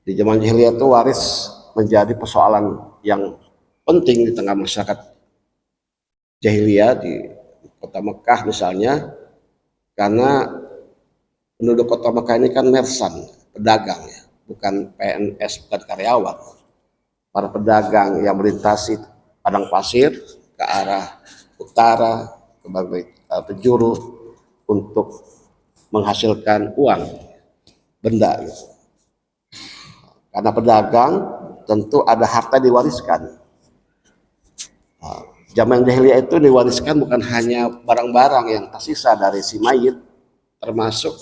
Di zaman jahiliyah itu waris menjadi persoalan yang penting di tengah masyarakat jahiliyah di kota Mekah misalnya, karena penduduk kota Mekah ini kan mersan, pedagang ya, bukan PNS, bukan karyawan. Para pedagang yang melintasi padang pasir ke arah utara, ke berbagai penjuru untuk menghasilkan uang, benda. Gitu. Karena pedagang tentu ada harta diwariskan. Zaman jahiliyah itu diwariskan bukan hanya barang-barang yang tersisa dari si mayit, termasuk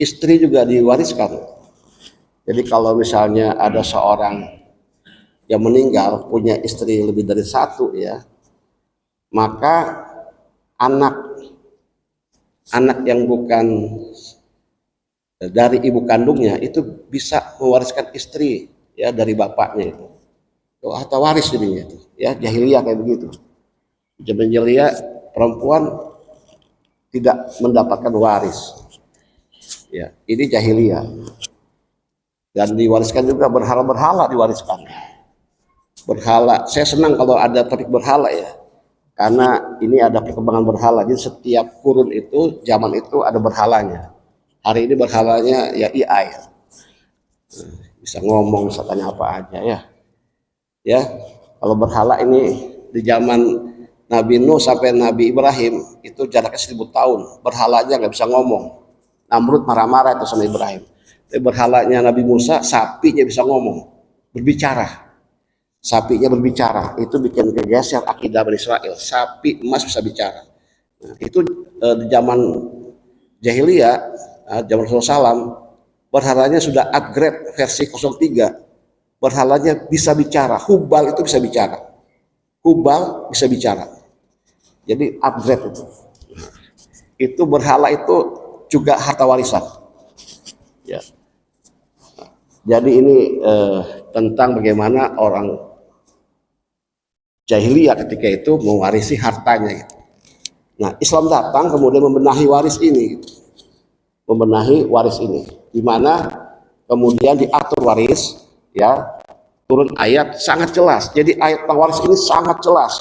istri juga diwariskan. Jadi kalau misalnya ada seorang yang meninggal punya istri lebih dari satu ya, maka anak yang bukan dari ibu kandungnya itu bisa mewariskan istri ya dari bapaknya itu. Atau waris jadinya itu ya, jahiliyah kayak begitu. Zaman jahiliyah perempuan tidak mendapatkan waris. Ya, ini jahiliyah. Dan diwariskan juga berhala-berhala diwariskan. Berhala, saya senang kalau ada topik berhala ya, karena ini ada perkembangan berhala. Jadi setiap kurun itu, zaman itu ada berhalanya. Hari ini berhalanya ya AI, bisa ngomong, bisa tanya apa aja ya. Ya, kalau berhala ini di zaman Nabi Nuh sampai Nabi Ibrahim itu jaraknya 1000 tahun. Berhalanya nggak bisa ngomong. Namrud marah-marah itu sama Ibrahim. Tapi berhalanya Nabi Musa, sapinya bisa ngomong, berbicara. Sapinya berbicara, itu bikin geser akidah Bani Israel. Sapi emas bisa bicara. Nah, itu di zaman jahiliyah, zaman Rasulullah SAW, berhalanya sudah upgrade versi 03. Berhalanya bisa bicara, Hubal itu bisa bicara. Hubal bisa bicara. Jadi upgrade itu. Itu berhala itu juga harta warisan. Ya. Jadi ini tentang bagaimana orang jahiliyah ketika itu mewarisi hartanya. Nah, Islam datang kemudian membenahi waris ini, membenahi waris ini, di mana kemudian diatur waris, ya, turun ayat sangat jelas. Jadi ayat tentang waris ini sangat jelas,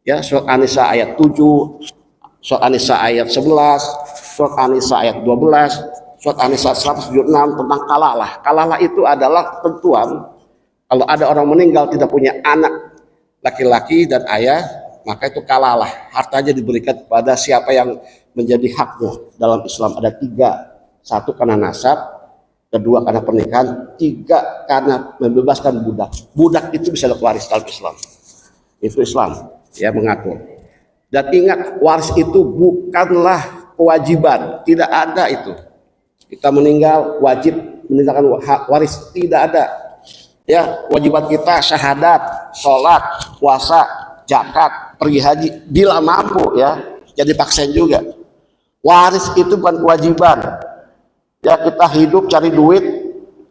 ya. Surat An-Nisa ayat 7, surat An-Nisa ayat 11, surat An-Nisa ayat 12, surat An-Nisa 176 tentang kalalah. Kalalah itu adalah ketentuan kalau ada orang meninggal tidak punya anak laki-laki dan ayah, maka itu kalalah, hartanya diberikan kepada siapa yang menjadi haknya. Dalam Islam ada 3, 1 karena nasab, 2 karena pernikahan, 3 karena membebaskan budak. Budak itu bisa waris dalam Islam. Itu Islam ya mengatur. Dan ingat, waris itu bukanlah kewajiban, tidak ada itu. Kita meninggal wajib meninggalkan waris, tidak ada. Ya, kewajiban kita syahadat, sholat, puasa, zakat, pergi haji bila mampu ya, jadi paksain juga. Waris itu bukan kewajiban. Ya, kita hidup cari duit,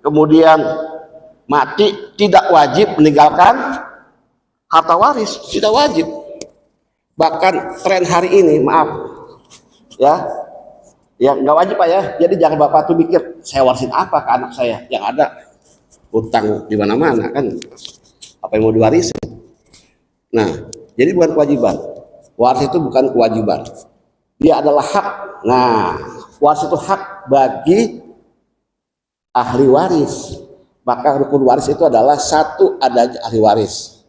kemudian mati, tidak wajib meninggalkan harta waris, tidak wajib. Bahkan tren hari ini, maaf ya, nggak wajib Pak ya. Jadi jangan Bapak tuh mikir saya warisin apa ke anak saya, yang ada utang di mana-mana kan, apa yang mau diwarisin. Nah, jadi bukan kewajiban. Waris itu bukan kewajiban, dia adalah hak. Nah, waris itu hak bagi ahli waris. Maka rukun waris itu adalah 1, adanya ahli waris,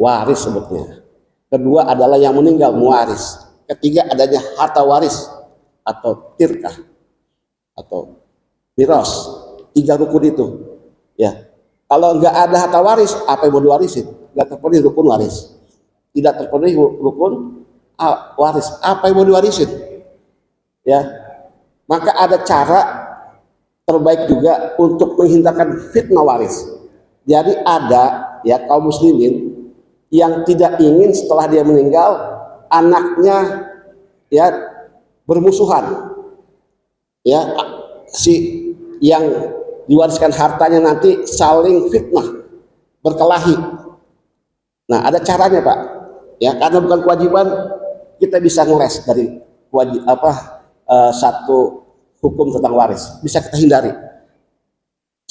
waris sebutnya. 2 adalah yang meninggal, muwaris. 3 adanya harta waris atau tirkah atau miras. 3 rukun itu. Ya, kalau nggak ada harta waris, apa yang mau diwarisin? Nggak terpenuhi rukun waris. Tidak terpenuhi rukun waris, apa yang mau diwarisin? Ya, maka ada cara terbaik juga untuk menghindarkan fitnah waris. Jadi ada ya kaum muslimin yang tidak ingin setelah dia meninggal anaknya ya bermusuhan. Ya, si yang diwariskan hartanya nanti saling fitnah, berkelahi. Nah, ada caranya Pak. Ya, karena bukan kewajiban, kita bisa ngeles dari satu hukum tentang waris, bisa kita hindari.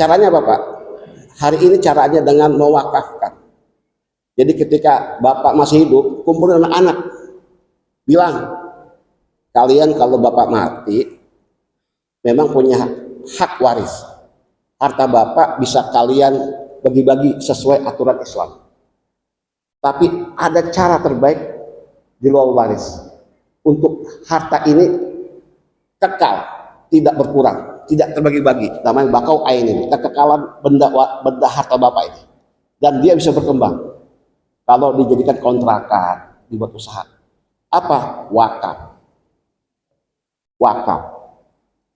Caranya apa Pak? Hari ini caranya dengan mewakafkan. Jadi ketika Bapak masih hidup, kumpulin anak-anak, bilang, kalian kalau Bapak mati, memang punya hak waris. Harta Bapak bisa kalian bagi-bagi sesuai aturan Islam. Tapi ada cara terbaik di luar waris. Untuk harta ini kekal, tidak berkurang, tidak terbagi-bagi. Namanya bakau ainin, kekekalan benda harta Bapak ini. Dan dia bisa berkembang. Kalau dijadikan kontrakan, dibuat usaha. Apa? Wakaf. Wakaf.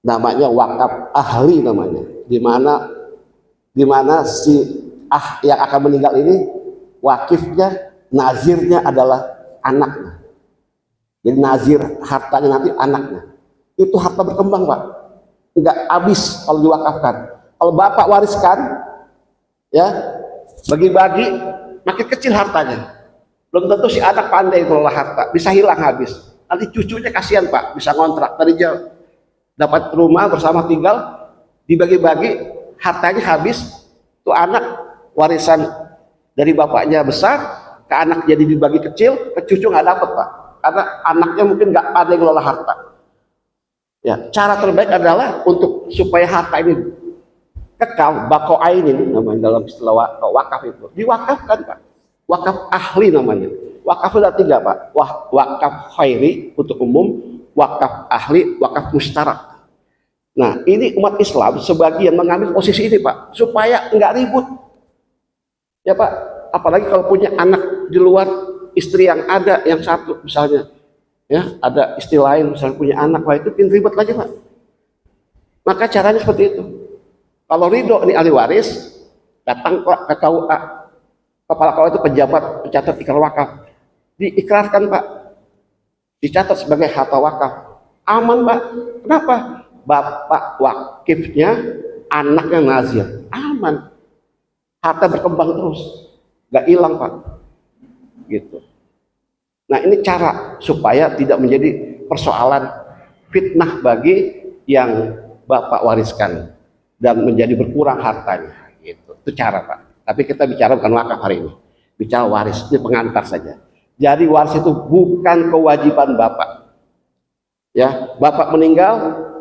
Namanya wakaf ahli namanya. Di mana si yang akan meninggal ini wakifnya, nazirnya adalah anaknya. Jadi nazir hartanya nanti anaknya. Itu harta berkembang Pak. Enggak habis kalau diwakafkan. Kalau Bapak wariskan, ya bagi-bagi, makin kecil hartanya. Belum tentu si anak pandai kelola harta, bisa hilang habis. Nanti cucunya kasihan Pak, bisa ngontrak dari jauh. Dapat rumah bersama tinggal, dibagi-bagi, hartanya habis. Tuh anak warisan dari bapaknya besar, ke anak jadi dibagi kecil, ke cucu nggak dapat Pak. Karena anaknya mungkin nggak pandai kelola harta. Ya, cara terbaik adalah untuk supaya harta ini kekal, bako ainin namanya dalam istilah wakaf itu, diwakafkan Pak. Wakaf ahli namanya. Wakaf ada 3 Pak. Wakaf khairi untuk umum, wakaf ahli, wakaf mustarak. Nah ini umat Islam sebagian mengambil posisi ini Pak, supaya nggak ribut. Ya Pak, apalagi kalau punya anak di luar istri yang ada, yang satu misalnya, ya ada istri lain misalnya punya anak, wah itu bikin ribet lagi Pak. Maka caranya seperti itu. Kalau ridho ini ahli waris, datang Pak ke KUA, kepala KUA itu pejabat pencatat ikrar wakaf, diikrarkan Pak, dicatat sebagai harta wakaf, aman Pak. Kenapa? Bapak wakifnya, anaknya nazir, aman, harta berkembang terus, nggak hilang Pak, gitu. Nah ini cara supaya tidak menjadi persoalan fitnah bagi yang Bapak wariskan dan menjadi berkurang hartanya, gitu. Itu cara Pak. Tapi kita bicara bukan wakaf hari ini, bicara waris, ini pengantar saja. Jadi waris itu bukan kewajiban Bapak. Ya, Bapak meninggal,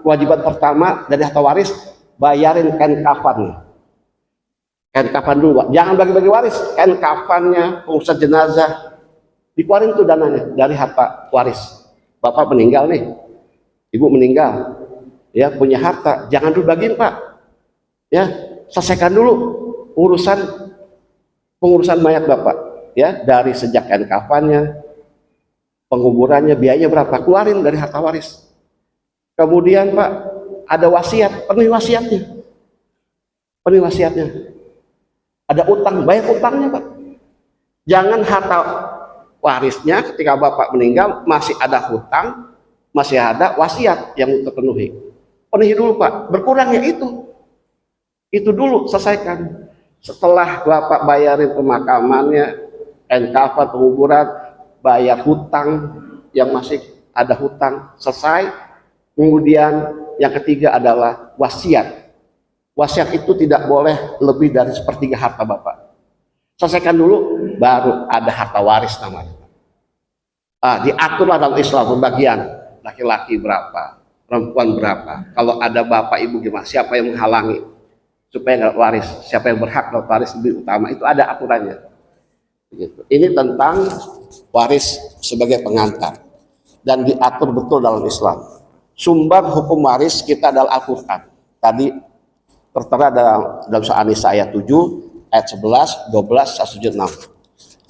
kewajiban pertama dari harta waris, bayarin kain kafannya. Kain kafan dulu Pak. Jangan bagi-bagi waris, kain kafannya, pengurusan jenazah, dikeluarin tuh dananya dari harta waris. Bapak meninggal nih, ibu meninggal, ya punya harta, jangan dulu bagiin Pak. Ya, selesaikan dulu pengurusan mayat Bapak, ya, dari sejak kain kafannya, penguburannya, biayanya berapa, keluarin dari harta waris. Kemudian Pak, ada wasiat, penuhi wasiatnya. Penuhi wasiatnya. Ada utang, bayar utangnya Pak. Jangan harta warisnya ketika Bapak meninggal masih ada hutang, masih ada wasiat yang terpenuhi. Penuhi dulu Pak, berkurangnya itu dulu selesaikan. Setelah Bapak bayarin pemakamannya, kain kafan, penguburan, bayar hutang yang masih ada hutang, selesai. Kemudian yang ketiga adalah wasiat. Wasiat itu tidak boleh lebih dari 1/3 harta Bapak. Selesaikan dulu, baru ada harta waris namanya. Diaturlah dalam Islam pembagian, laki-laki berapa, perempuan berapa. Kalau ada bapak ibu gimana, siapa yang menghalangi supaya nggak waris, siapa yang berhak dapat waris lebih utama, itu ada aturannya. Begitu. Ini tentang waris sebagai pengantar dan diatur betul dalam Islam. Sumber hukum waris kita adalah Al-Quran. Tadi tertera dalam surah An-Nisa ayat 7, ayat 11, 12, 176.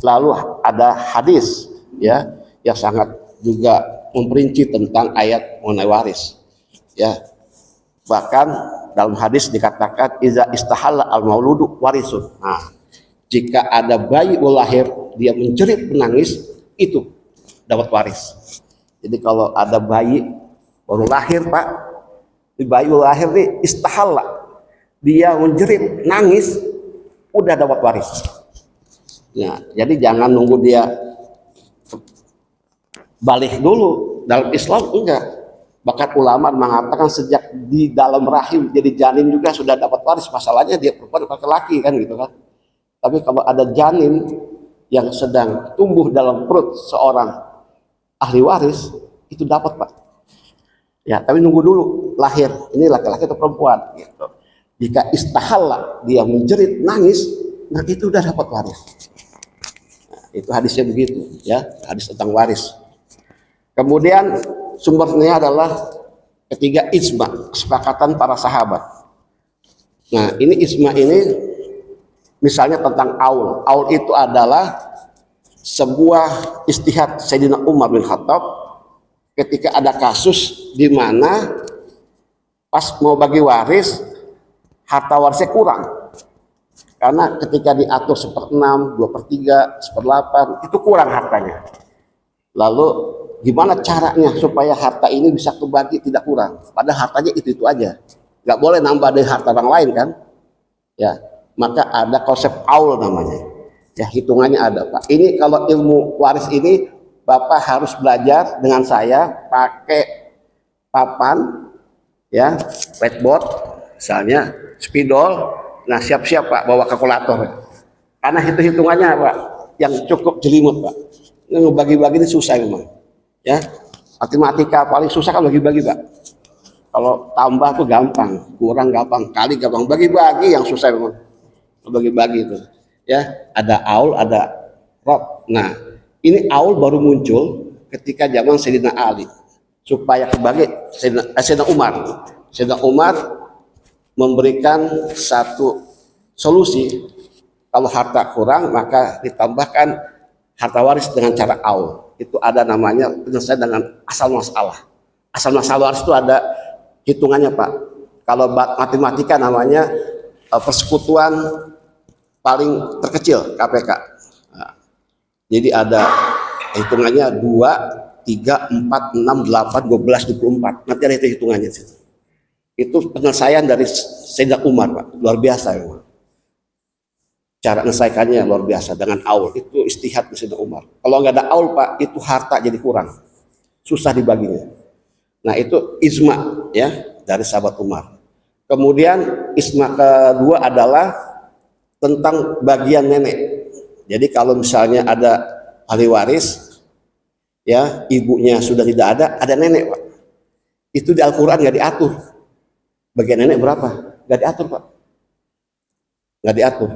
Lalu ada hadis ya yang sangat juga memperinci tentang ayat mengenai waris. Ya. Bahkan dalam hadis dikatakan iza istahalla al-mauludu warisun. Nah, jika ada bayi lahir dia menjerit menangis, itu dapat waris. Jadi kalau ada bayi baru lahir Pak, di bayi lahir nih istahalla, dia menjerit nangis, udah dapat waris. Ya, jadi jangan nunggu dia balik dulu. Dalam Islam enggak, Bahkan ulama mengatakan sejak di dalam rahim jadi janin juga sudah dapat waris. Masalahnya dia perempuan laki-laki kan gitu kan. Tapi kalau ada janin yang sedang tumbuh dalam perut seorang ahli waris, itu dapat Pak. Ya, tapi nunggu dulu lahir ini laki-laki atau perempuan gitu. Jika istahala dia menjerit nangis, nah itu udah dapat waris. Nah, itu hadisnya begitu ya, hadis tentang waris. Kemudian sumbernya adalah ketiga ijma, kesepakatan para sahabat. Nah, ini ijma ini misalnya tentang aul. Aul itu adalah sebuah istihad Sayyidina Umar bin Khattab ketika ada kasus di mana pas mau bagi waris harta warisnya kurang. Karena ketika diatur 1/6, 2/3, 1/8 itu kurang hartanya. Lalu gimana caranya supaya harta ini bisa kebagi tidak kurang? Padahal hartanya itu aja. Nggak boleh nambah dari harta orang lain kan? Ya, maka ada konsep aul namanya. Ya, hitungannya ada Pak. Ini kalau ilmu waris ini Bapak harus belajar dengan saya pakai papan, ya, whiteboard, misalnya spidol. Nah, siap-siap Pak bawa kalkulator. Karena hitungannya Pak yang cukup jelimet Pak. Ini bagi-bagi ini susah memang. Ya, matematika paling susah kan bagi-bagi Pak. Kalau tambah tuh gampang, kurang gampang, kali gampang. Bagi-bagi yang susah memang. Bagi-bagi itu. Ya, ada aul, ada rob. Nah, ini aul baru muncul ketika zaman Sayyidina Ali supaya kebagi Sayyidina Umar. Sayyidina Umar memberikan satu solusi, kalau harta kurang maka ditambahkan harta waris dengan cara aul. Itu ada namanya penyelesaian dengan asal masalah. Asal masalah waris itu ada hitungannya Pak. Kalau matematika namanya persekutuan paling terkecil KPK. Nah, jadi ada hitungannya 2, 3, 4, 6, 8, 12, 24. Nanti ada itu hitungannya. Itu penyelesaian dari Sayyidina Umar Pak. Luar biasa memang. Cara menyelesaikannya luar biasa dengan aul. Itu istihad Sayyidina Umar. Kalau nggak ada aul Pak, itu harta jadi kurang. Susah dibaginya. Nah, itu ijma ya dari sahabat Umar. Kemudian ijma kedua adalah tentang bagian nenek. Jadi kalau misalnya ada ahli waris, ya ibunya sudah tidak ada nenek Pak. Itu di Al-Quran nggak diatur. Bagian nenek berapa? Nggak diatur Pak. Nggak diatur.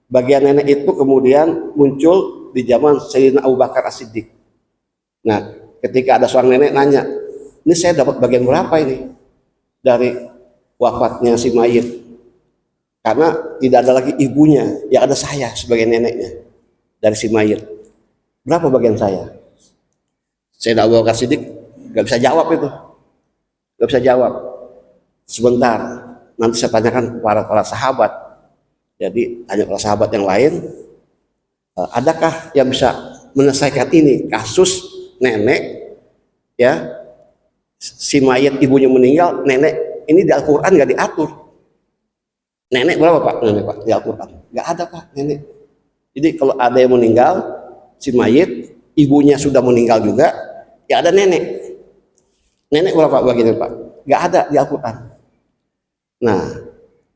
Bagian nenek itu kemudian muncul di zaman Sayyidina Abu Bakar As-Siddiq. Nah, ketika ada seorang nenek nanya, ini saya dapat bagian berapa ini dari wafatnya si mayit? Karena tidak ada lagi ibunya, yang ada saya sebagai neneknya dari si mayit. Berapa bagian saya? Sayyidina Abu Bakar Siddiq nggak bisa jawab itu, nggak bisa jawab. Sebentar, nanti saya tanyakan kepada para sahabat. Jadi tanya para sahabat yang lain, adakah yang bisa menyelesaikan ini kasus nenek, ya si mayit ibunya meninggal, nenek ini di Al-Quran nggak diatur. Nenek berapa Pak? Nenek Pak di Al-Quran nggak ada Pak nenek. Jadi kalau ada yang meninggal si mayit, ibunya sudah meninggal juga, ya ada nenek. Nenek berapa bagiannya Pak? Nggak ada di Al-Quran. Nah,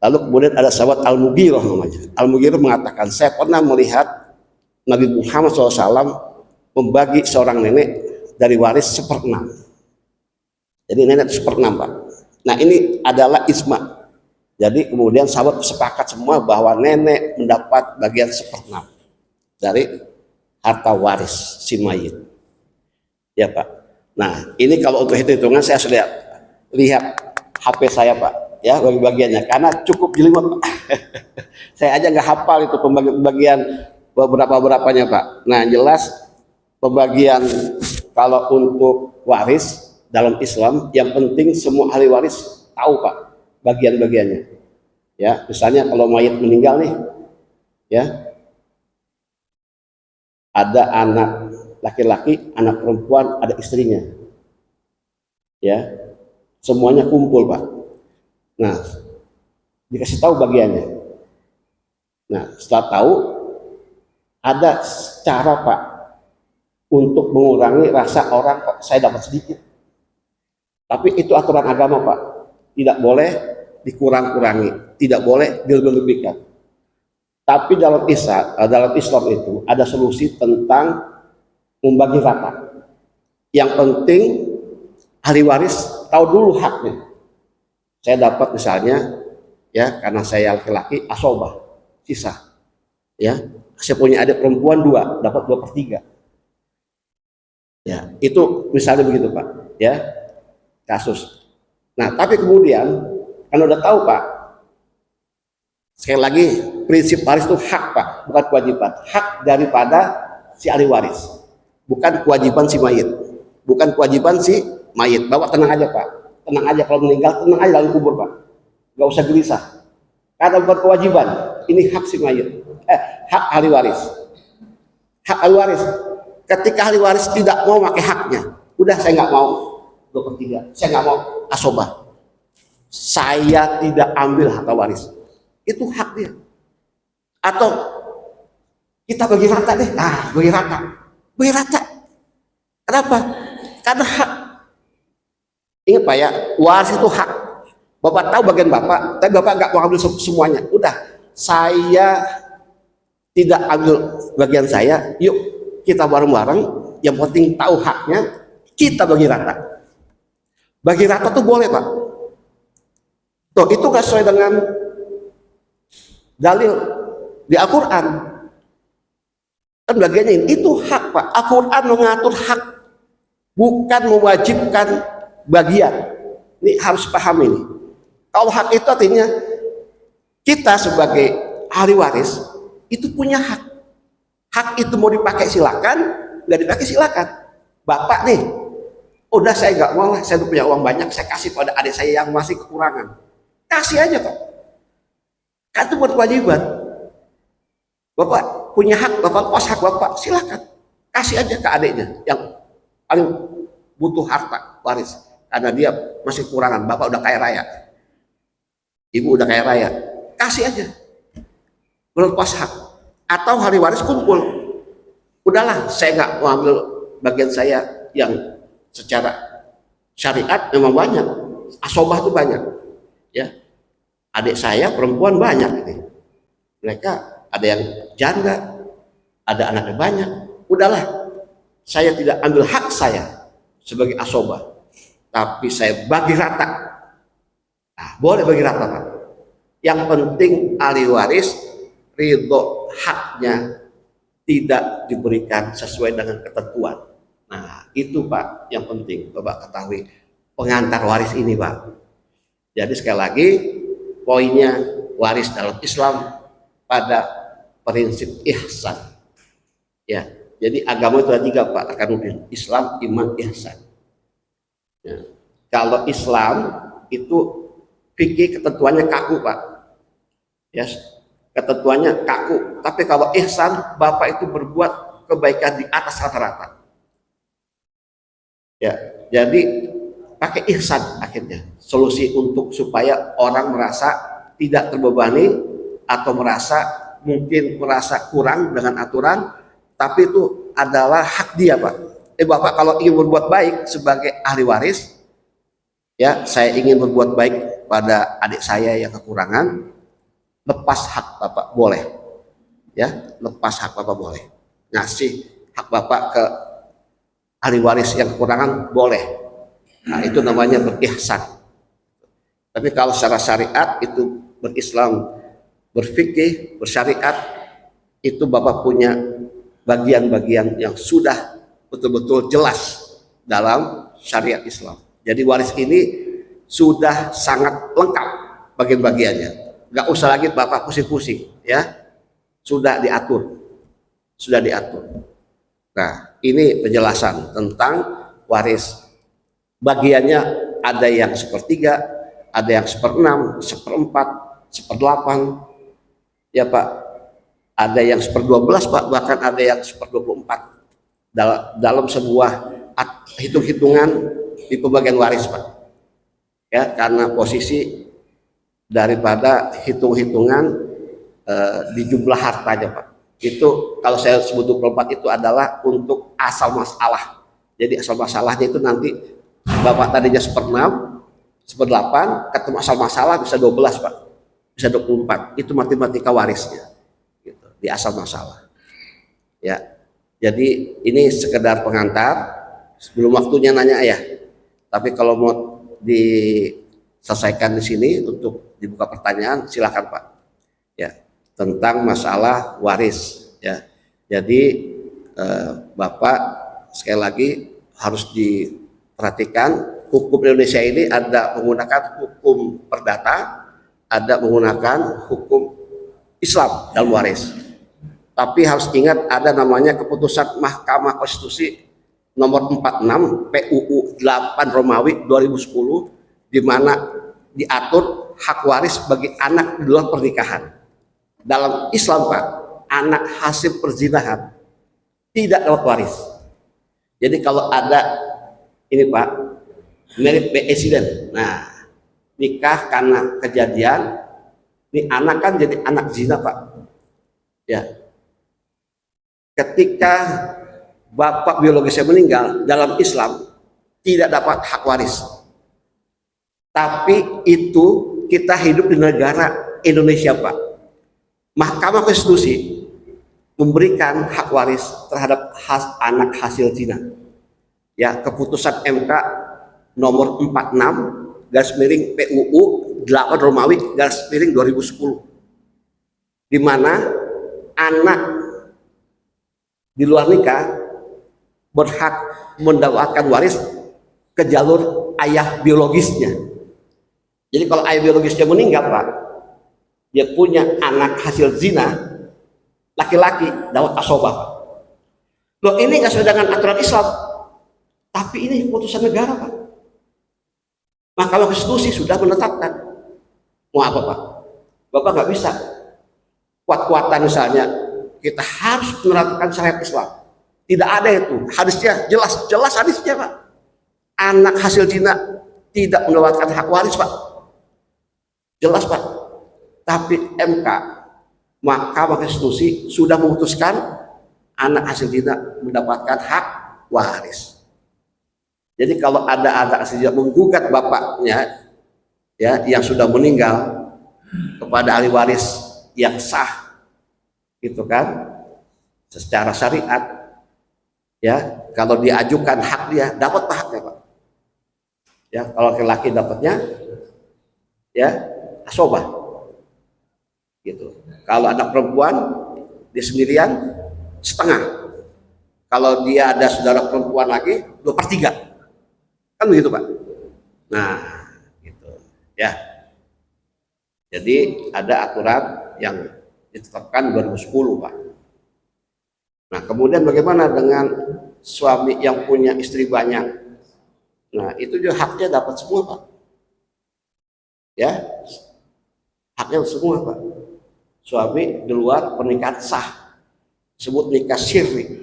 lalu kemudian ada sahabat Al-Mughirah namanya. Al-Mughirah mengatakan, saya pernah melihat Nabi Muhammad SAW membagi seorang nenek dari waris 1/6. Jadi nenek 1/6 Pak. Nah, ini adalah ijma. Jadi kemudian sahabat sepakat semua bahwa nenek mendapat bagian 1/6 dari harta waris si mayit. Ya Pak. Nah, ini kalau untuk hitungan saya sudah lihat HP saya Pak, ya bagi bagiannya karena cukup jelimet Pak. Saya aja nggak hafal itu pembagian berapanya Pak. Nah, jelas pembagian kalau untuk waris dalam Islam yang penting semua ahli waris tahu Pak bagian-bagiannya. Ya, misalnya kalau mayat meninggal nih, ya ada anak laki-laki, anak perempuan, ada istrinya, ya semuanya kumpul Pak. Nah, dikasih tahu bagiannya. Nah, setelah tahu ada cara Pak untuk mengurangi rasa orang kok saya dapat sedikit. Tapi itu aturan agama Pak, tidak boleh dikurang-kurangi, tidak boleh dilebih-lebihkan. Tapi dalam Islam itu ada solusi tentang membagi rata. Yang penting ahli waris tahu dulu haknya. Saya dapat misalnya, ya karena saya laki-laki, asobah, sisa. Ya, saya punya adik perempuan 2, dapat 2/3. Ya, itu misalnya begitu Pak. Ya, kasus. Nah, tapi kemudian kan udah tahu Pak, sekali lagi prinsip waris itu hak Pak, bukan kewajiban. Hak daripada si ahli waris, bukan kewajiban si mayit, bukan kewajiban si mayit. Bapak tenang aja Pak, tenang aja, kalau meninggal tenang aja dalam kubur Pak, nggak usah gelisah, karena bukan kewajiban, ini hak si mayit, hak ahli waris. Hak ahli waris, ketika ahli waris tidak mau pakai haknya, udah saya nggak mau 2/3, saya nggak mau asobah, saya tidak ambil harta waris, itu hak dia. Atau kita bagi rata deh, bagi rata. Kenapa? Karena hak. Ingat Pak ya, waris itu hak. Bapak tahu bagian Bapak, tapi Bapak nggak mau ambil semuanya. Udah, saya tidak ambil bagian saya, yuk kita bareng-bareng, yang penting tahu haknya, kita bagi rata. Bagi rata tuh boleh Pak. Tuh, itu nggak sesuai dengan dalil di Al-Quran. Kan bagiannya ini, itu hak Pak. Al-Quran mengatur hak, bukan mewajibkan bagian. Ini harus paham ini. Kalau hak itu artinya kita sebagai ahli waris itu punya hak. Hak itu mau dipakai silakan, nggak dipakai silakan. Bapak nih, udah saya nggak mau lah, saya punya uang banyak, saya kasih pada adik saya yang masih kekurangan. Kasih aja Pak. Kan itu buat kewajiban. Bapak punya hak, Bapak pas hak Bapak, silakan. Kasih aja ke adiknya yang paling butuh harta waris. Karena dia masih kekurangan, Bapak udah kaya raya. Ibu udah kaya raya. Kasih aja. Melepas hak. Atau hari waris kumpul. Udahlah, saya nggak mau ambil bagian saya yang secara syariat memang banyak. Asobah itu banyak. Ya, adik saya perempuan banyak ini. Mereka ada yang janda, ada anaknya banyak. Udahlah, saya tidak ambil hak saya sebagai asobah, tapi saya bagi rata. Nah, boleh bagi rata Pak. Yang penting ahli waris ridho haknya tidak diberikan sesuai dengan ketentuan. Nah, itu Pak yang penting Bapak ketahui pengantar waris ini Pak. Jadi sekali lagi poinnya, waris dalam Islam pada prinsip ihsan. Ya, jadi agama itu ada 3 Pak, Arkanuddin: Islam, iman, ihsan. Ya. Kalau Islam itu fikih ketentuannya kaku Pak. Ya, ketentuannya kaku. Tapi kalau ihsan, Bapak itu berbuat kebaikan di atas rata-rata. Ya, jadi pakai ihsan akhirnya solusi untuk supaya orang merasa tidak terbebani atau mungkin merasa kurang dengan aturan, tapi itu adalah hak dia Pak. Bapak kalau ingin berbuat baik sebagai ahli waris, ya saya ingin berbuat baik pada adik saya yang kekurangan, lepas hak Bapak boleh. Ya, lepas hak Bapak boleh. Ngasih hak Bapak ke ahli waris yang kekurangan boleh. Nah, itu namanya berihsan. Tapi kalau secara syariat itu berislam, berfikih, bersyariat, itu Bapak punya bagian-bagian yang sudah betul-betul jelas dalam syariat Islam. Jadi waris ini sudah sangat lengkap bagian-bagiannya. Nggak usah lagi Bapak pusing-pusing, ya. Sudah diatur. Sudah diatur. Nah, ini penjelasan tentang waris. Bagiannya ada yang 1/3, ada yang 1/6, 1/4, 1/8, ya Pak. Ada yang 1/12 Pak, bahkan ada yang 1/24 dalam sebuah hitung-hitungan di pembagian waris Pak. Ya, karena posisi daripada hitung-hitungan di jumlah hartanya Pak. Itu kalau saya sebut 24 itu adalah untuk asal masalah. Jadi asal masalahnya itu nanti Bapak tadinya seperenam, seperdelapan, ketemu asal masalah bisa 12 Pak, bisa 24. Itu matematika warisnya, gitu, di asal masalah. Ya, jadi ini sekedar pengantar. Sebelum waktunya nanya ya. Tapi kalau mau diselesaikan di sini untuk dibuka pertanyaan, silakan Pak. Ya, tentang masalah waris. Ya, jadi Bapak sekali lagi harus diperhatikan, hukum Indonesia ini ada menggunakan hukum perdata, ada menggunakan hukum Islam dalam waris. Tapi harus ingat ada namanya keputusan Mahkamah Konstitusi nomor 46 PUU 8 Romawi 2010, di mana diatur hak waris bagi anak di luar pernikahan. Dalam Islam Pak, anak hasil perzinahan tidak dapat waris. Jadi kalau ada ini Pak, married by accident, nah nikah karena kejadian, ini anak kan jadi anak zina Pak. Ya, ketika bapak biologisnya meninggal, dalam Islam tidak dapat hak waris. Tapi itu kita hidup di negara Indonesia Pak. Mahkamah Konstitusi memberikan hak waris terhadap anak hasil zina. Ya, keputusan MK nomor 46 garis miring PUU 8 Romawi garis miring 2010, di mana anak di luar nikah berhak mendapatkan waris ke jalur ayah biologisnya. Jadi kalau ayah biologisnya meninggal Pak, dia punya anak hasil zina laki-laki, dapat asobah. Loh, ini nggak sesuai dengan aturan Islam, tapi ini keputusan negara Pak. Mahkamah Konstitusi sudah menetapkan. Mau apa Pak? Bapak nggak bisa kuat-kuatan misalnya kita harus menerapkan syariat Islam. Tidak ada itu. Hadisnya jelas hadisnya Pak. Anak hasil zina tidak mendapatkan hak waris Pak. Jelas Pak. Tapi MK, Mahkamah Konstitusi sudah memutuskan anak hasil zina mendapatkan hak waris. Jadi kalau ada anak hasil zina menggugat bapaknya, ya, yang sudah meninggal kepada ahli waris yang sah, gitu kan, secara syariat, ya, kalau diajukan hak dia dapat haknya Pak. Ya, kalau laki-laki dapatnya ya asobah, gitu. Kalau anak perempuan dia sendirian setengah. Kalau dia ada saudara perempuan lagi 2/3, kan begitu Pak. Nah, gitu ya. Jadi ada aturan yang ditetapkan 2010 Pak. Nah, kemudian bagaimana dengan suami yang punya istri banyak? Nah, itu juga haknya dapat semua Pak. Ya, haknya semua Pak. Suami di luar pernikahan sah, sebut nikah sirri.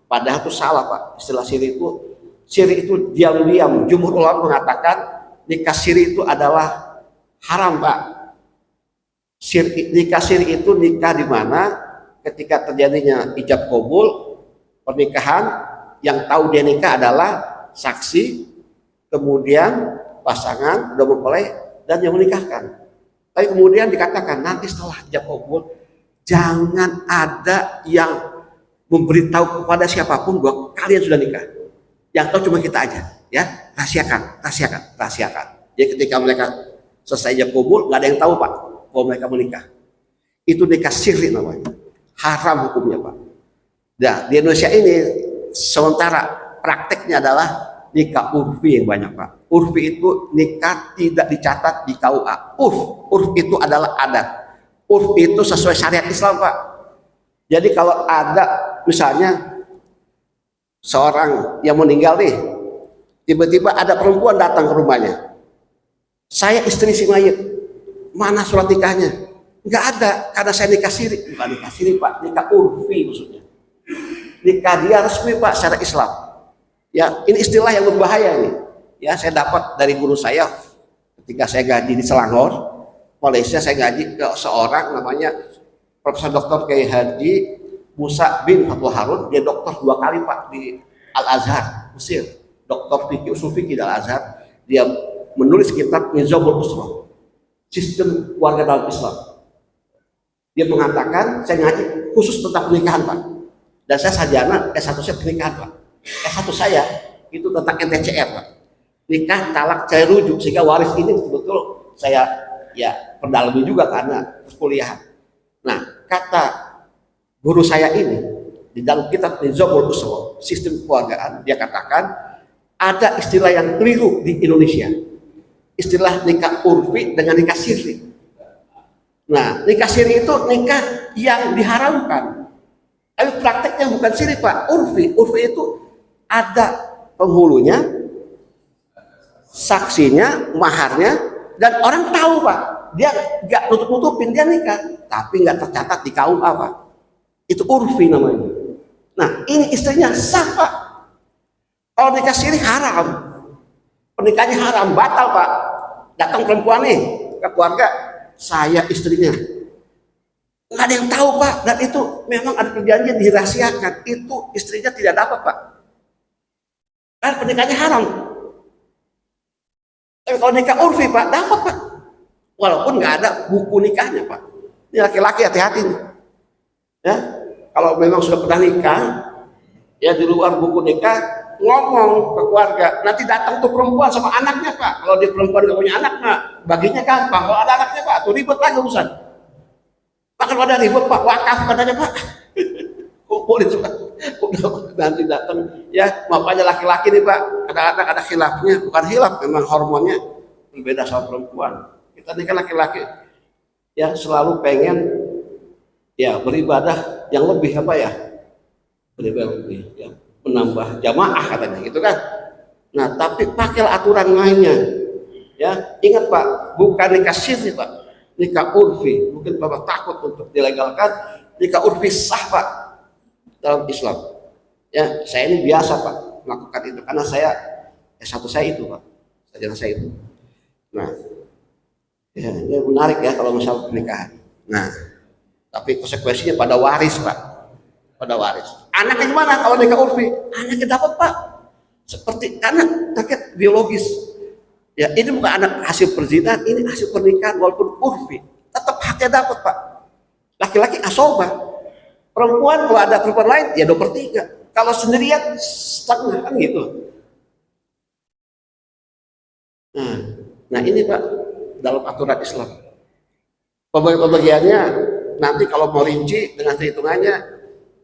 Padahal itu salah Pak. Istilah sirri itu diam-diam. Jumhur ulama mengatakan nikah sirri itu adalah haram Pak. Nikah siri itu nikah di mana ketika terjadinya ijab kabul pernikahan, yang tahu dia nikah adalah saksi, kemudian pasangan udah mempelai dan yang menikahkan. Tapi kemudian dikatakan nanti setelah ijab kabul jangan ada yang memberitahu kepada siapapun bahwa kalian sudah nikah. Yang tahu cuma kita aja, ya, rahasiakan. Jadi ketika mereka selesai ijab kabul nggak ada yang tahu Pak bahwa mereka menikah. Itu nikah sirri namanya, haram hukumnya Pak. Nah, di Indonesia ini sementara prakteknya adalah nikah urfi yang banyak Pak. Urfi itu nikah tidak dicatat di KUA. Urf itu adalah adat. Urf itu sesuai syariat Islam Pak. Jadi kalau ada misalnya seorang yang meninggal nih, tiba-tiba ada perempuan datang ke rumahnya, saya istri si mayit, mana surat nikahnya? Nggak ada, karena saya nikah siri. Bukan nikah siri Pak, nikah urfi maksudnya. Nikah dia resmi Pak secara Islam. Ya, ini istilah yang berbahaya nih. Ya, saya dapat dari guru saya ketika saya gaji di Selangor, Malaysia. Saya gaji ke seorang namanya Profesor Dr. Kiai Haji Musa bin Fatul Harun. Dia dokter 2 kali Pak di Al Azhar, Mesir. doktor fikih usul fikih Al Azhar, dia menulis kitab Nizamul Usrah, sistem keluarga dalam Islam. Dia mengatakan, saya ngaji khusus tentang pernikahan Pak, dan saya sarjana S1 saya pernikahan Pak, S1 saya itu tentang NTCR Pak, nikah, talak, cerai rujuk, sehingga waris ini betul-betul saya ya perdalami juga karena kuliah. Nah, kata guru saya ini di dalam kitab Nizamul Usrah, sistem keluargaan, dia katakan ada istilah yang keliru di Indonesia, istilah nikah urfi dengan nikah sirri. Nah, nikah sirri itu nikah yang diharamkan, tapi prakteknya bukan sirri Pak, urfi. Urfi itu ada penghulunya, saksinya, maharnya, dan orang tahu Pak, dia nggak nutup-nutupin, dia nikah, tapi nggak tercatat di KUA Pak. Itu urfi namanya. Nah, ini istrinya sah Pak. Kalau nikah siri haram, pernikahannya haram, batal Pak. Datang perempuan nih ke keluarga, saya istrinya, nggak ada yang tahu Pak, dan itu memang ada perjanjian dirahasiakan, itu istrinya tidak dapat Pak, kan pernikahannya haram. Tapi kalau nikah urfi Pak, dapat Pak, walaupun nggak ada buku nikahnya Pak. Ini laki-laki hati-hati nih, ya. Kalau memang sudah pernah nikah, ya di luar buku nikah, ngomong ke keluarga, nanti datang tuh perempuan sama anaknya Pak. Kalau dia perempuan nggak punya anak Pak, baginya gampang. Kalau ada anaknya Pak, tuh ribet lagi urusan. Pak kalau ada ribet Pak, wakaf katanya Pak. Kumpulin Pak. Udah nanti datang, ya maaf aja laki-laki nih Pak. Kadang-kadang ada khilafnya, bukan khilaf, memang hormonnya berbeda sama perempuan. Kita ini kan laki-laki, ya selalu pengen ya beribadah yang lebih apa ya, beribadah lebih ya, menambah jamaah katanya gitu kan. Nah tapi pakai aturan lainnya, ya ingat Pak, bukan nikah sirri Pak, nikah urfi. Mungkin Bapak takut untuk dilegalkan, nikah urfi sah Pak dalam Islam. Ya saya ini biasa Pak melakukan itu karena saya S1 saya itu Pak, sarjana saya itu. Nah ya ini menarik ya kalau masalah pernikahan. Nah tapi konsekuensinya pada waris Pak, pada waris. Anaknya gimana kalau nikah urfi? Anaknya dapat Pak, seperti anak paket biologis. Ya ini bukan anak hasil perzinahan, ini hasil pernikahan walaupun urfi, tetap haknya dapat Pak. Laki-laki asoba, perempuan kalau ada perempuan lain ya 2/3. Kalau sendirian setengah kan gitu. Nah ini Pak dalam aturan Islam. Pembagiannya nanti kalau mau rinci dengan hitungannya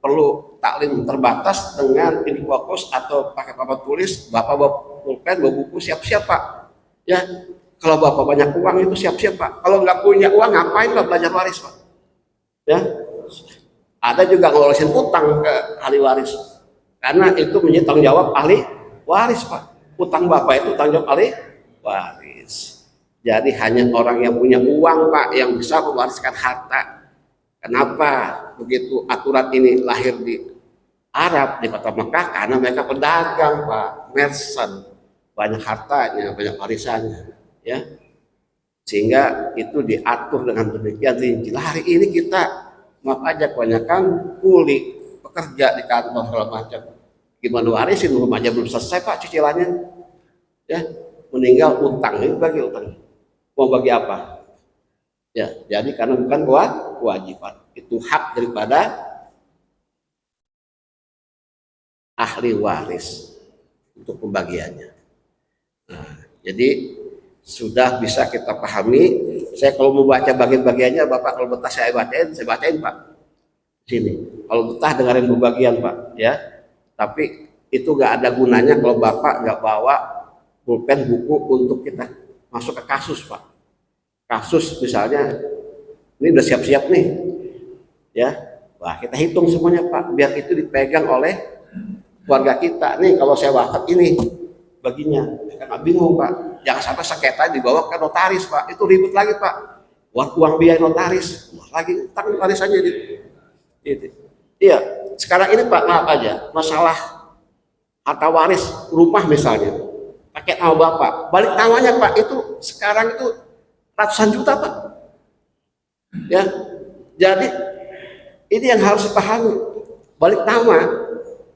perlu taklim terbatas dengan ini fokus atau pakai papan tulis, Bapak bawa pulpen, bawa buku, siap-siap Pak. Ya, kalau Bapak banyak uang itu siap-siap Pak. Kalau nggak punya uang ngapain Pak belajar waris Pak? Ya, ada juga ngurusin utang ke ahli waris, karena itu menjadi tanggung jawab ahli waris Pak. Utang Bapak itu tanggung jawab ahli waris. Jadi hanya orang yang punya uang Pak yang bisa mewariskan harta. Kenapa begitu aturan ini lahir di Arab, di kota Mekah? Karena mereka pedagang Pak, merchant, banyak hartanya, banyak warisannya, ya. Sehingga itu diatur dengan demikian rinci. Hari ini kita maaf aja kebanyakan kuli, pekerja di kantor segala macam. Gimana warisin, rumah aja belum selesai Pak cicilannya, ya. Meninggal utang, ini bagi utang. Mau bagi apa? Ya, jadi karena bukan kewajiban, itu hak daripada ahli waris untuk pembagiannya. Nah, jadi sudah bisa kita pahami. Saya kalau mau baca bagian-bagiannya, Bapak kalau betah saya bacain Pak. Sini. Kalau betah dengerin pembagian Pak, ya. Tapi itu nggak ada gunanya kalau Bapak nggak bawa pulpen buku untuk kita masuk ke kasus Pak. Kasus misalnya ini udah siap-siap nih, ya. Wah kita hitung semuanya Pak, biar itu dipegang oleh keluarga kita. Nih kalau saya wafat ini baginya, kan bingung Pak. Jangan sampai sengketa dibawa ke notaris Pak, itu ribut lagi Pak. Uang biaya notaris, lagi utang warisannya gitu. Iya, sekarang ini Pak maaf aja, masalah harta waris rumah misalnya, pakai nama Bapak, balik namanya Pak, itu sekarang itu ratusan juta Pak. Ya, jadi ini yang harus dipahami, balik nama,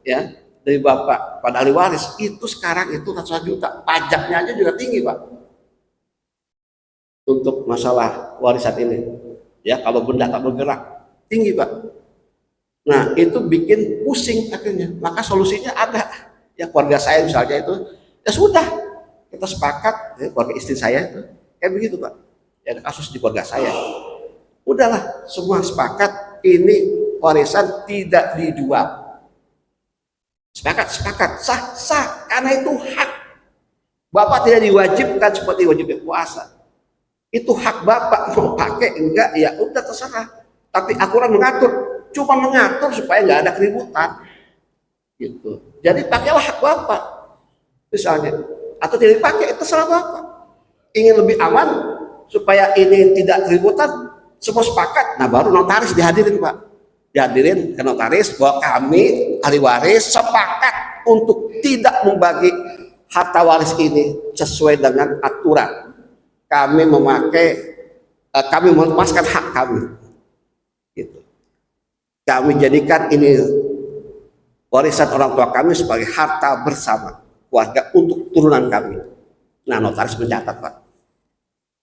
ya dari bapak pada ahli waris itu sekarang itu ratusan juta, pajaknya aja juga tinggi pak untuk masalah warisan ini. Ya kalau benda tak bergerak tinggi pak. Nah itu bikin pusing akhirnya. Maka solusinya ada. Ya keluarga saya misalnya itu, ya sudah kita sepakat, ya, keluarga istri saya itu kayak begitu pak. Ya ada kasus di keluarga saya. Udahlah semua sepakat ini warisan tidak dijual. Sepakat, sah, karena itu hak. Bapak tidak diwajibkan seperti wajib puasa. Itu hak bapak, mau pakai enggak, ya udah terserah. Tapi aturan mengatur, cuma mengatur supaya nggak ada keributan. Gitu. Jadi pakailah hak bapak, misalnya, atau tidak dipakai, itu terserah bapak. Ingin lebih aman supaya ini tidak keributan, semua sepakat. Nah baru notaris dihadirin pak. Dihadirin ke notaris bahwa kami ahli waris sepakat untuk tidak membagi harta waris ini sesuai dengan aturan. Kami melepaskan hak kami. Gitu. Kami jadikan ini warisan orang tua kami sebagai harta bersama keluarga untuk turunan kami. Nah notaris mencatat pak.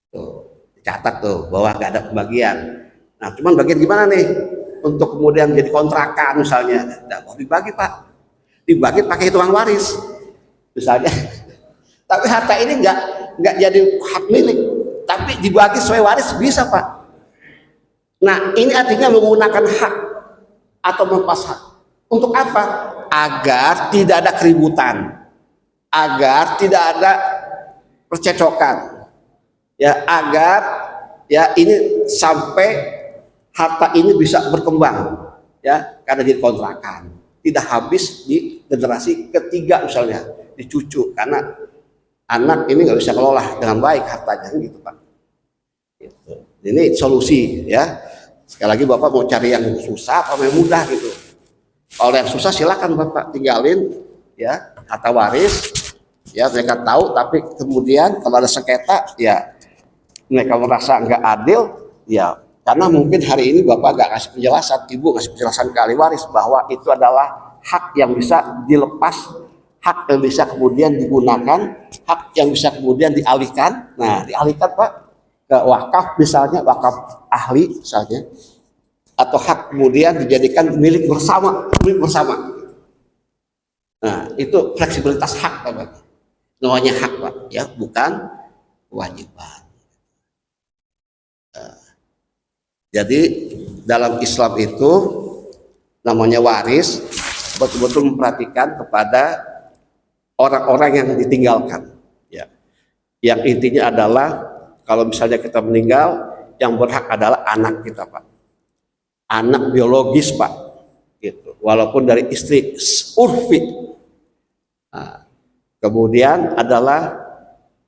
Tuh, dicatat tuh bahwa gak ada pembagian. Nah cuman bagian gimana nih? Untuk kemudian menjadi kontrakan misalnya, tidak mau dibagi pak, dibagi pakai hitungan waris misalnya. Tapi harta ini nggak jadi hak milik, tapi dibagi sesuai waris bisa pak. Nah ini artinya menggunakan hak atau melepas hak untuk apa? Agar tidak ada keributan, agar tidak ada percecokan, ya agar ya ini sampai harta ini bisa berkembang, ya karena jadi kontrakan, tidak habis di generasi ketiga misalnya, di cucu, karena anak ini nggak bisa kelola dengan baik hartanya, gitu pak. Gitu. Ini solusi, ya. Sekali lagi bapak mau cari yang susah atau yang mudah gitu. Kalau yang susah silakan bapak tinggalin, ya harta waris, ya mereka tahu, tapi kemudian kalau ada sengketa, ya mereka merasa nggak adil, ya. Karena mungkin hari ini bapak gak kasih penjelasan, ibu kasih penjelasan ke ahli waris bahwa itu adalah hak yang bisa dilepas, hak yang bisa kemudian digunakan, hak yang bisa kemudian dialihkan. Nah dialihkan pak ke wakaf misalnya, wakaf ahli misalnya, atau hak kemudian dijadikan milik bersama, milik bersama. Nah itu fleksibilitas hak pak, namanya hak pak, ya bukan kewajiban. Jadi dalam Islam itu namanya waris betul-betul memperhatikan kepada orang-orang yang ditinggalkan. Ya. Yang intinya adalah kalau misalnya kita meninggal, yang berhak adalah anak kita pak, anak biologis pak, gitu. Walaupun dari istri urfi. Nah, kemudian adalah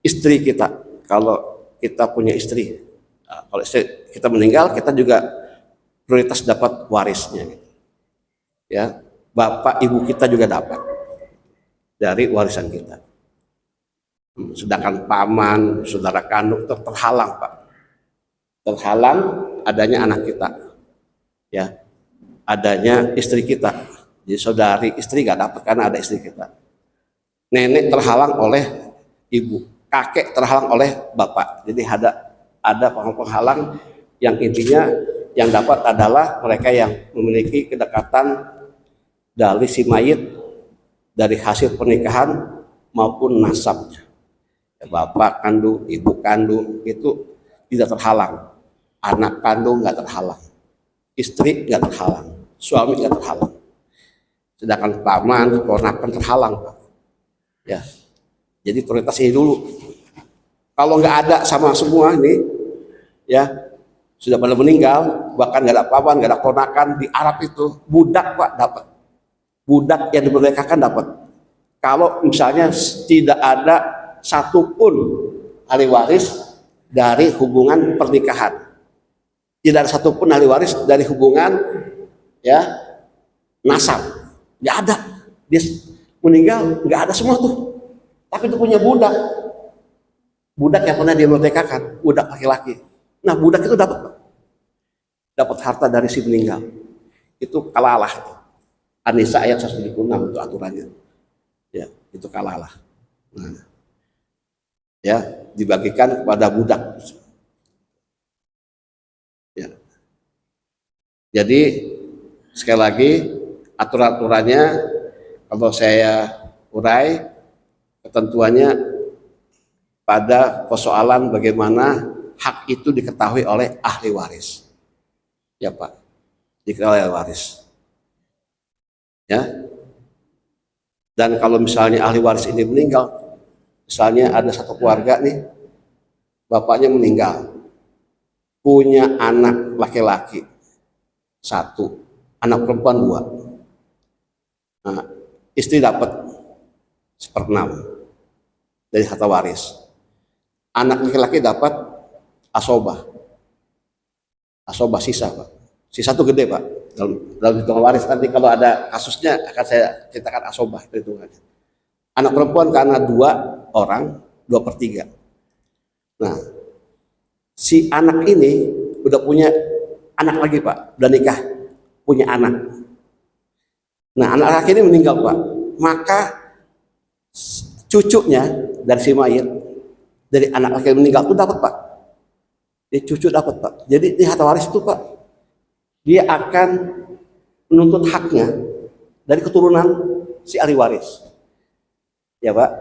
istri kita, kalau kita punya istri. Nah, kalau kita meninggal, kita juga prioritas dapat warisnya. Ya, bapak ibu kita juga dapat dari warisan kita. Sedangkan paman, saudara kandung terhalang pak, terhalang adanya anak kita, ya, adanya istri kita. Jadi saudari istri nggak dapat karena ada istri kita. Nenek terhalang oleh ibu, kakek terhalang oleh bapak. Jadi ada penghalang yang intinya yang dapat adalah mereka yang memiliki kedekatan dari si mayit dari hasil pernikahan maupun nasabnya. Bapak kandung, ibu kandung itu tidak terhalang, anak kandung nggak terhalang, istri nggak terhalang, suami nggak terhalang. Sedangkan paman, keponakan terhalang, Pak. Ya, jadi prioritas ini dulu. Kalau nggak ada sama semua ini, ya sudah pada meninggal, bahkan nggak ada paman, nggak ada ponakan di Arab itu budak pak dapat, budak yang dimerdekakan dapat. Kalau misalnya tidak ada satupun ahli waris dari hubungan pernikahan, tidak ada satupun ahli waris dari hubungan ya nasab, nggak ada. Dia meninggal nggak ada semua tuh, tapi itu punya budak. Budak yang pernah dia merdekakan, budak laki-laki. Nah budak itu dapat harta dari si meninggal. Itu kalalah. An-Nisa ayat 176 itu aturannya. Ya, itu kalah lah. Nah, ya, dibagikan kepada budak. Ya. Jadi sekali lagi aturan-aturannya kalau saya urai ketentuannya pada persoalan bagaimana hak itu diketahui oleh ahli waris. Ya Pak, diketahui oleh waris. Ya. Dan kalau misalnya ahli waris ini meninggal, misalnya ada satu keluarga nih, bapaknya meninggal, punya anak laki-laki satu, anak perempuan dua. Nah, istri dapat 1/6 dari harta waris. Anak laki-laki dapat asobah. Asobah sisa, Pak. Sisa itu gede, Pak. Dalam hitungan waris nanti kalau ada kasusnya akan saya ceritakan asobah itu hitungannya. Anak perempuan karena 2 orang, 2/3. Nah, si anak ini udah punya anak lagi, Pak. Udah nikah, punya anak. Nah, anak laki ini meninggal, Pak. Maka cucunya dari si mayit, dari anak laki meninggal itu dapat, Pak. Dia cucu dapat, Pak. Jadi di harta waris itu, Pak, dia akan menuntut haknya dari keturunan si ahli waris. Ya, Pak.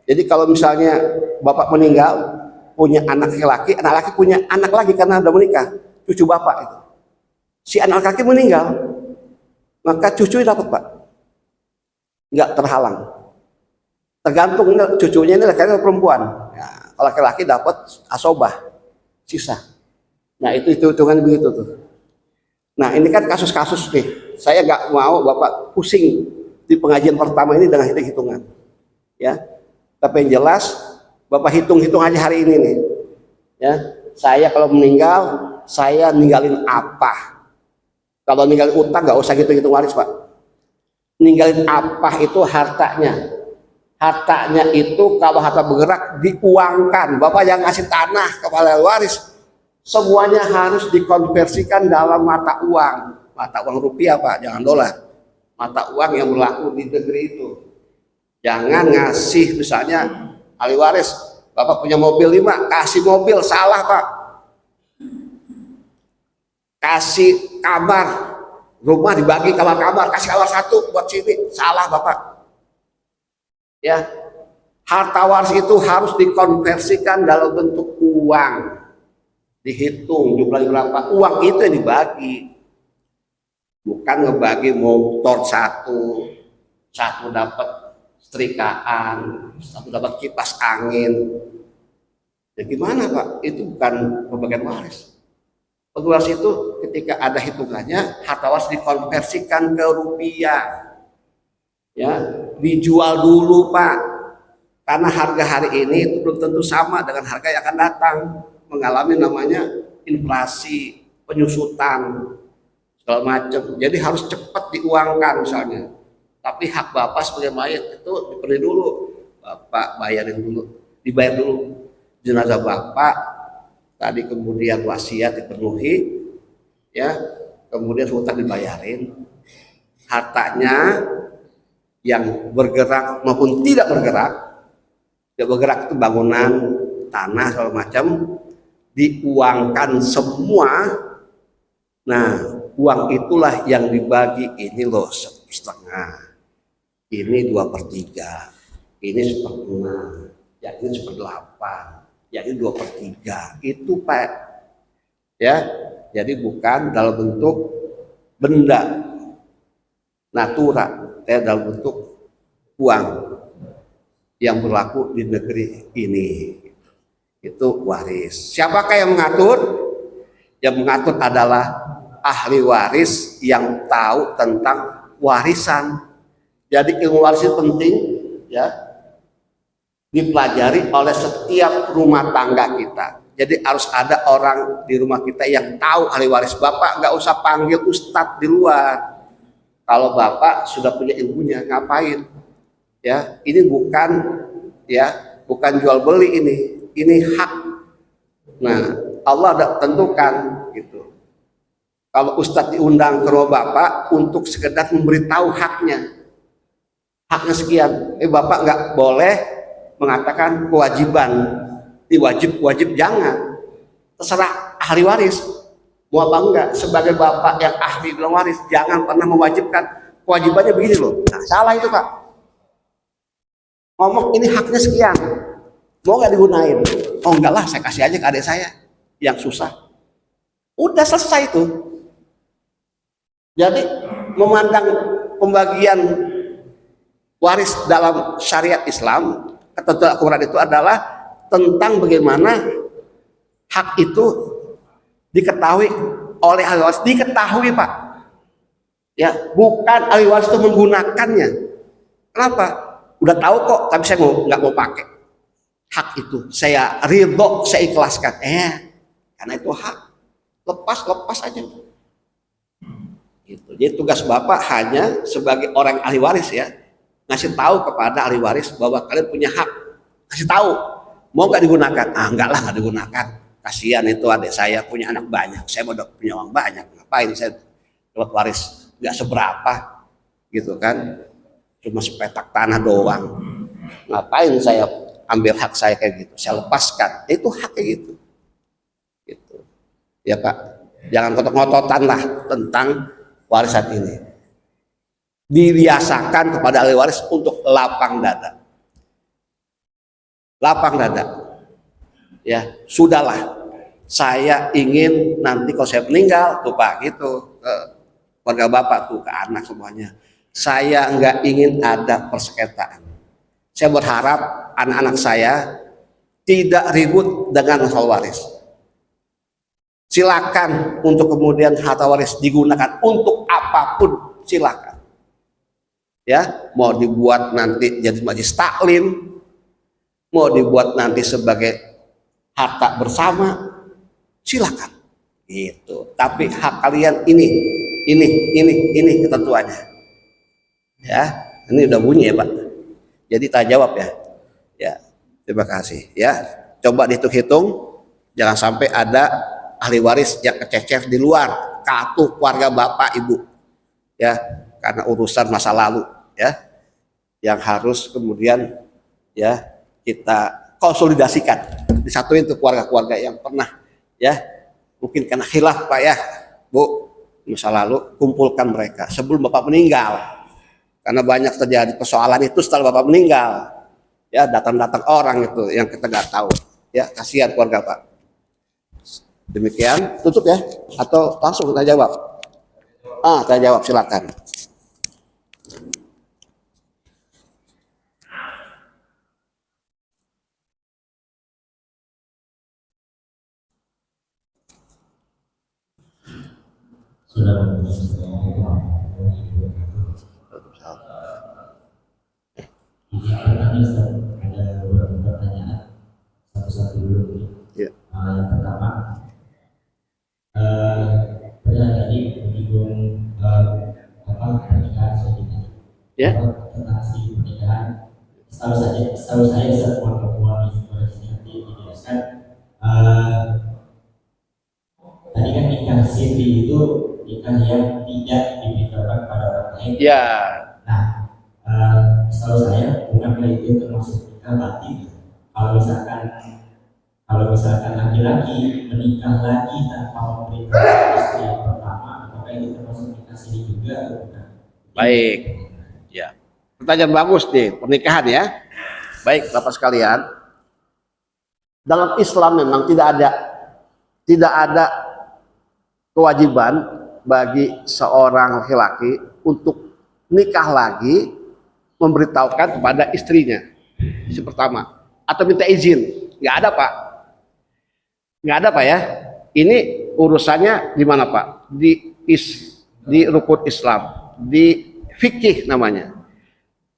Jadi kalau misalnya bapak meninggal, punya anak laki, anak laki punya anak lagi karena udah menikah, cucu bapak itu. Si anak laki meninggal, maka cucu dapat, Pak. Nggak terhalang. Tergantung cucunya ini laki-laki atau perempuan. Ya, kalau laki-laki dapat asobah, sisa. Nah, itu hitungan begitu tuh. Nah, ini kan kasus-kasus nih. Saya nggak mau Bapak pusing di pengajian pertama ini dengan hitung-hitungan. Ya, tapi yang jelas Bapak hitung-hitung aja hari ini nih. Ya, saya kalau meninggal, saya ninggalin apa? Kalau ninggalin utang nggak usah hitung-hitung waris, Pak. Ninggalin apa itu hartanya. Hartanya itu kalau harta bergerak diuangkan. Bapak yang ngasih tanah kepada waris, semuanya harus dikonversikan dalam mata uang. Mata uang rupiah, Pak, jangan dolar. Mata uang yang berlaku di negeri itu. Jangan ngasih misalnya ahli waris, Bapak punya mobil 5, kasih mobil, salah, Pak. Kasih kamar, rumah dibagi kamar-kamar, kasih kamar 1 buat sini, salah, Bapak. Ya, harta waris itu harus dikonversikan dalam bentuk uang. Dihitung jumlahnya berapa, uang itu yang dibagi, bukan ngebagi motor satu dapat setrikaan, satu dapat kipas angin. Ya gimana, Pak? Itu bukan pembagian waris. Pembagian waris itu ketika ada hitungannya, harta waris dikonversikan ke rupiah. Ya, dijual dulu, Pak. Karena harga hari ini itu belum tentu sama dengan harga yang akan datang, mengalami namanya inflasi, penyusutan, segala macam. Jadi harus cepat diuangkan misalnya. Tapi hak Bapak sebagai mayat itu diberi dulu. Bapak bayarin dulu, dibayar dulu jenazah Bapak. Tadi kemudian wasiat dipenuhi, ya. Kemudian hutang dibayarin. Hartanya yang bergerak maupun tidak bergerak itu bangunan, tanah segala macam diuangkan semua. Nah, uang itulah yang dibagi, ini loh 1/2, ini 2/3, ini 1/6, ya ini 1/8, ya ini 2/3, itu, Pak. Ya, jadi bukan dalam bentuk benda natura, ya dalam bentuk uang yang berlaku di negeri ini. Itu waris. Siapakah yang mengatur? Yang mengatur adalah ahli waris yang tahu tentang warisan. Jadi ilmu waris itu penting, ya, dipelajari oleh setiap rumah tangga kita. Jadi harus ada orang di rumah kita yang tahu ahli waris. Bapak nggak usah panggil ustadz di luar. Kalau Bapak sudah punya ilmunya, ngapain? Ya, ini bukan, ya, bukan jual beli ini hak. Nah, Allah ada tentukan gitu. Kalau Ustadz diundang ke rumah Bapak untuk sekedar memberitahu haknya sekian, Bapak nggak boleh mengatakan kewajiban, wajib jangan, terserah ahli waris mau apa enggak. Sebagai Bapak yang ahli dalam waris, jangan pernah mewajibkan kewajibannya begini loh. Nah, salah itu Pak. Ngomong ini haknya sekian, mau nggak digunain? Oh enggak lah, saya kasih aja ke adik saya yang susah. Udah selesai itu. Jadi memandang pembagian waris dalam syariat Islam, ketentuan Al-Quran itu adalah tentang bagaimana hak itu diketahui oleh ahli waris, diketahui Pak. Ya, bukan ahli waris itu menggunakannya. Kenapa? Udah tahu kok, tapi saya nggak mau pakai hak itu. Saya ridho, saya ikhlaskan. Karena itu hak, lepas aja. Gitu. Jadi tugas Bapak hanya sebagai orang ahli waris ya, ngasih tahu kepada ahli waris bahwa kalian punya hak. Kasih tahu, mau nggak digunakan? Enggak lah, nggak digunakan. Kasihan itu adik saya punya anak banyak, saya mau punya uang banyak, ngapain saya dapat waris nggak seberapa, gitu kan? Cuma sepetak tanah doang. Ngapain saya ambil hak saya kayak gitu? Saya lepaskan. Itu hak kayak gitu. Gitu. Ya Pak, jangan ngotot-ngototan lah tentang warisan ini. Dibiasakan kepada ahli waris untuk lapang dada. Lapang dada. Ya, sudahlah. Saya ingin nanti kalau saya meninggal tuh Pak gitu ke keluarga Bapak tuh, ke anak semuanya. Saya nggak ingin ada persengketaan. Saya berharap anak-anak saya tidak ribut dengan masalah waris. Silakan untuk kemudian harta waris digunakan untuk apapun, silakan. Ya, mau dibuat nanti jadi majelis taklim, mau dibuat nanti sebagai harta bersama, silakan. Gitu. Tapi hak kalian ini ketentuannya. Ya, ini udah bunyi ya Pak. Jadi tak jawab ya. Ya, terima kasih. Ya, coba dihitung-hitung, jangan sampai ada ahli waris yang kececer di luar, katuh keluarga Bapak Ibu. Ya, karena urusan masa lalu ya, yang harus kemudian ya kita konsolidasikan, disatuin tuh keluarga-keluarga yang pernah ya mungkin kena khilaf Pak ya Bu masa lalu, kumpulkan mereka sebelum Bapak meninggal, karena banyak terjadi persoalan itu setelah Bapak meninggal ya, datang-datang orang itu yang kita nggak tahu ya, kasihan keluarga Pak. Demikian, tutup ya atau langsung kita jawab? Saya jawab, silakan. Ada beberapa pertanyaan satu-satu dulu. Ya. Yang pertama, pernah tadi menyinggung pernikahan seperti Ya. tentang si pernikahan. Setahu saya semua perempuan di sini nanti dijelaskan. Tadi kan nikah siri itu nikah yang tidak diberitahukan pada orang lain. Ya. Nah, setahu saya bukankah itu termasuk nikah batin? Kalau misalkan laki-laki menikah lagi tanpa memberitahu istri yang pertama, apakah itu termasuk nikah siri juga atau bukan? Baik. Ya. Pertanyaan bagus nih, pernikahan ya. Baik, Bapak sekalian. Dalam Islam memang tidak ada kewajiban bagi seorang laki-laki untuk nikah lagi memberitahukan kepada istrinya. Itu pertama. Atau minta izin. Nggak ada Pak. Nggak ada Pak ya. Ini urusannya di mana Pak? Di rukun Islam, di fikih namanya.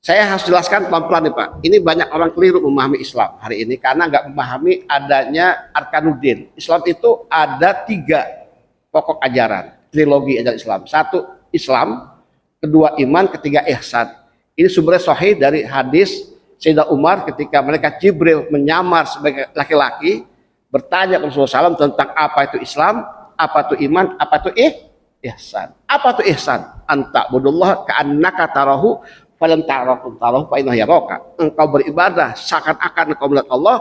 Saya harus jelaskan pelan-pelan nih Pak. Ini banyak orang keliru memahami Islam hari ini karena nggak memahami adanya Arkanuddin. Islam itu ada 3 pokok ajaran, trilogi ajaran Islam. 1 Islam, 2 iman, 3 ihsan. Ini sumbernya sahih dari hadis Sayyidina Umar ketika mereka Jibril menyamar sebagai laki-laki, bertanya ke Rasulullah SAW tentang apa itu Islam, apa itu iman, apa itu ihsan. Apa tuh ihsan? Anta budullah ka'annaka tarahu falam tarahu fa innahu yaraka. Engkau beribadah seakan-akan engkau melihat Allah.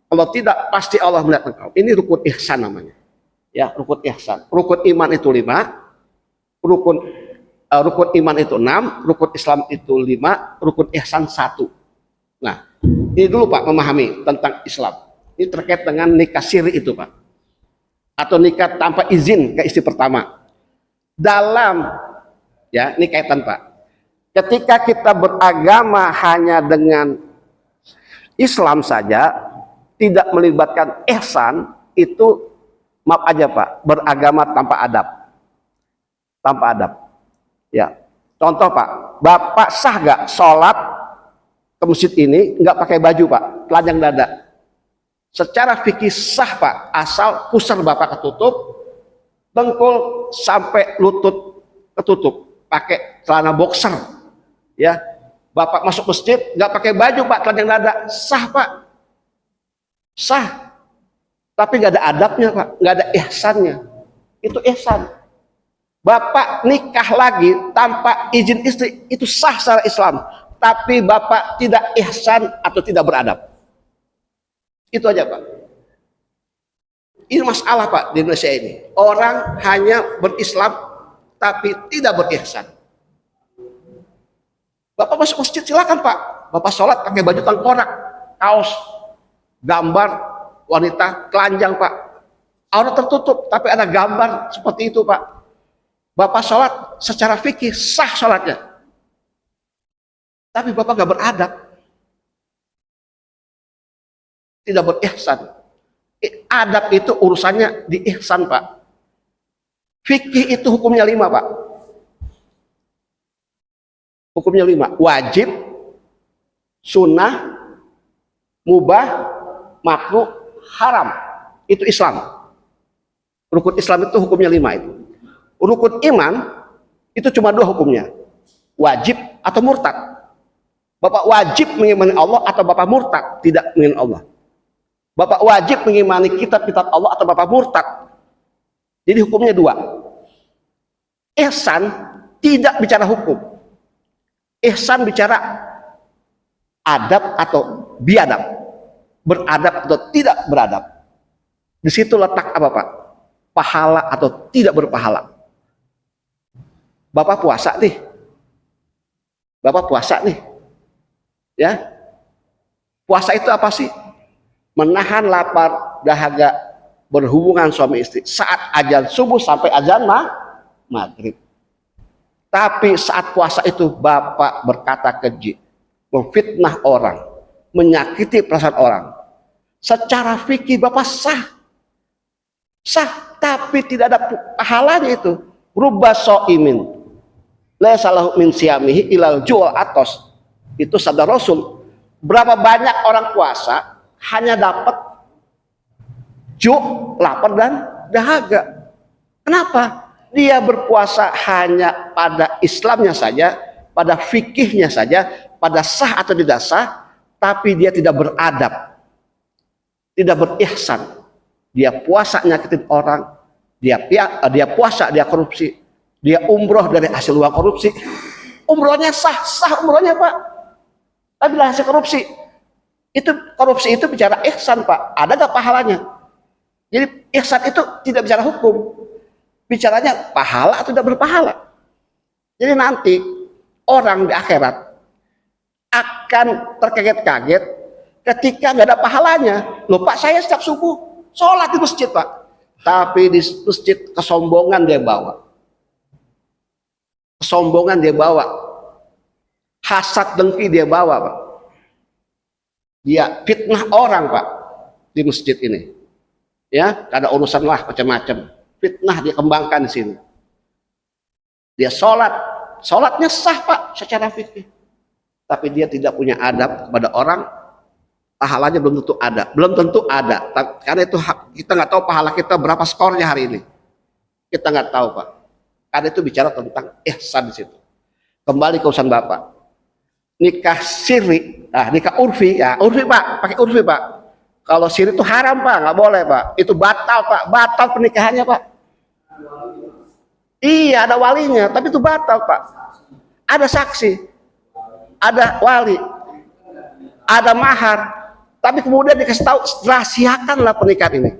Kalau tidak, pasti Allah melihat engkau. Ini rukun ihsan namanya. Ya, rukun ihsan. Rukun iman itu 5, rukun iman itu 6, rukun Islam itu 5, rukun ihsan 1. Nah, ini dulu Pak memahami tentang Islam. Ini terkait dengan nikah siri itu Pak. Atau nikah tanpa izin ke istri pertama. Dalam, ya ini kaitan Pak. Ketika kita beragama hanya dengan Islam saja, tidak melibatkan ihsan, itu maaf aja Pak, beragama tanpa adab. Tanpa adab. Ya, contoh Pak, Bapak sah gak sholat ke masjid ini nggak pakai baju Pak, telanjang dada? Secara fikih sah Pak, asal pusar Bapak ketutup, dengkul sampai lutut ketutup, pakai celana boxer. Ya, Bapak masuk masjid nggak pakai baju Pak, telanjang dada, sah Pak, sah. Tapi nggak ada adabnya Pak, nggak ada ihsannya. Itu ihsan. Bapak nikah lagi tanpa izin istri, itu sah secara Islam. Tapi Bapak tidak ihsan atau tidak beradab. Itu aja Pak. Ini masalah Pak di Indonesia ini. Orang hanya berislam tapi tidak berihsan. Bapak masuk masjid silakan Pak. Bapak sholat pakai baju tengkorak, kaos, gambar wanita telanjang Pak. Aurat tertutup tapi ada gambar seperti itu Pak. Bapak sholat secara fikih sah sholatnya. Tapi Bapak gak beradab. Tidak berihsan. Adab itu urusannya di ihsan Pak. Fikih itu hukumnya 5 Pak. Hukumnya 5. Wajib, sunnah, mubah, makruh, haram. Itu Islam. Rukun Islam itu hukumnya 5 itu. Rukun iman itu cuma 2 hukumnya. Wajib atau murtad. Bapak wajib mengimani Allah atau Bapak murtad tidak mengimani Allah. Bapak wajib mengimani kitab-kitab Allah atau Bapak murtad. Jadi hukumnya 2. Ihsan tidak bicara hukum. Ihsan bicara adab atau biadab. Beradab atau tidak beradab. Di situ letak apa Pak? Pahala atau tidak berpahala. Bapak puasa nih. Bapak puasa nih. Ya. Puasa itu apa sih? Menahan lapar, dahaga, berhubungan suami istri saat azan subuh sampai azan maghrib. Tapi saat puasa itu Bapak berkata keji, memfitnah orang, menyakiti perasaan orang. Secara fikih Bapak sah. Sah, tapi tidak ada pahalanya itu. Rubba so'imin laisa lahu min siyamihi ilal ju'al atos. Itu sabda Rasul. Berapa banyak orang puasa hanya dapat lapar dan dahaga. Kenapa? Dia berpuasa hanya pada Islamnya saja, pada fikihnya saja, pada sah atau tidak sah, tapi dia tidak beradab, tidak berihsan. Dia puasa nyakitin orang, dia puasa, dia korupsi, dia umroh dari hasil uang korupsi. Umrohnya sah umrohnya Pak, tapi dari hasil korupsi. Itu korupsi itu bicara ihsan Pak, ada gak pahalanya? Jadi ihsan itu tidak bicara hukum, bicaranya pahala atau tidak berpahala. Jadi nanti orang di akhirat akan terkaget-kaget ketika nggak ada pahalanya. Loh Pak, saya setiap subuh sholat di masjid Pak, tapi di masjid kesombongan dia bawa, kesombongan dia bawa, hasad dengki dia bawa Pak. Dia fitnah orang Pak di masjid ini, ya ada urusan lah macam-macam, fitnah dia kembangkan di sini. Dia sholatnya sah Pak secara fikih, tapi dia tidak punya adab kepada orang, pahalanya belum tentu ada, karena itu kita nggak tahu pahala kita berapa skornya hari ini, kita nggak tahu Pak. Karena itu bicara tentang ihsan di situ. Kembali ke urusan Bapak, nikah siri, nikah urfi, ya urfi Pak, pakai urfi Pak. Kalau siri itu haram Pak, nggak boleh Pak, itu batal Pak, batal pernikahannya Pak. Iya, ada walinya, tapi itu batal, Pak. Ada saksi, ada wali, ada mahar, tapi kemudian dikasih tahu rahasiakanlah pernikahan ini.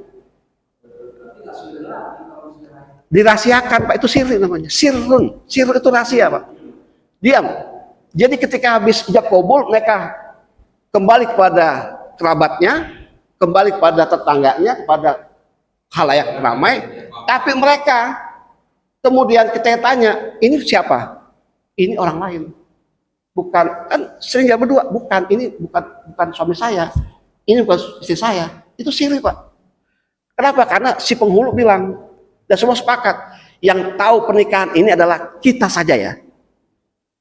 Dirahasiakan, Pak, itu sirri namanya. Sirrun, sirrun itu rahasia, Pak. Diam. Jadi ketika habis ijab kabul, mereka kembali kepada kerabatnya, kembali kepada tetangganya, kepada khalayak ramai, tapi mereka kemudian kita tanya, ini siapa? Ini orang lain. Bukan, kan sering ya berdua, bukan, ini bukan suami saya, ini bukan istri saya. Itu sirri, Pak. Kenapa? Karena si penghulu bilang, dan semua sepakat, yang tahu pernikahan ini adalah kita saja ya.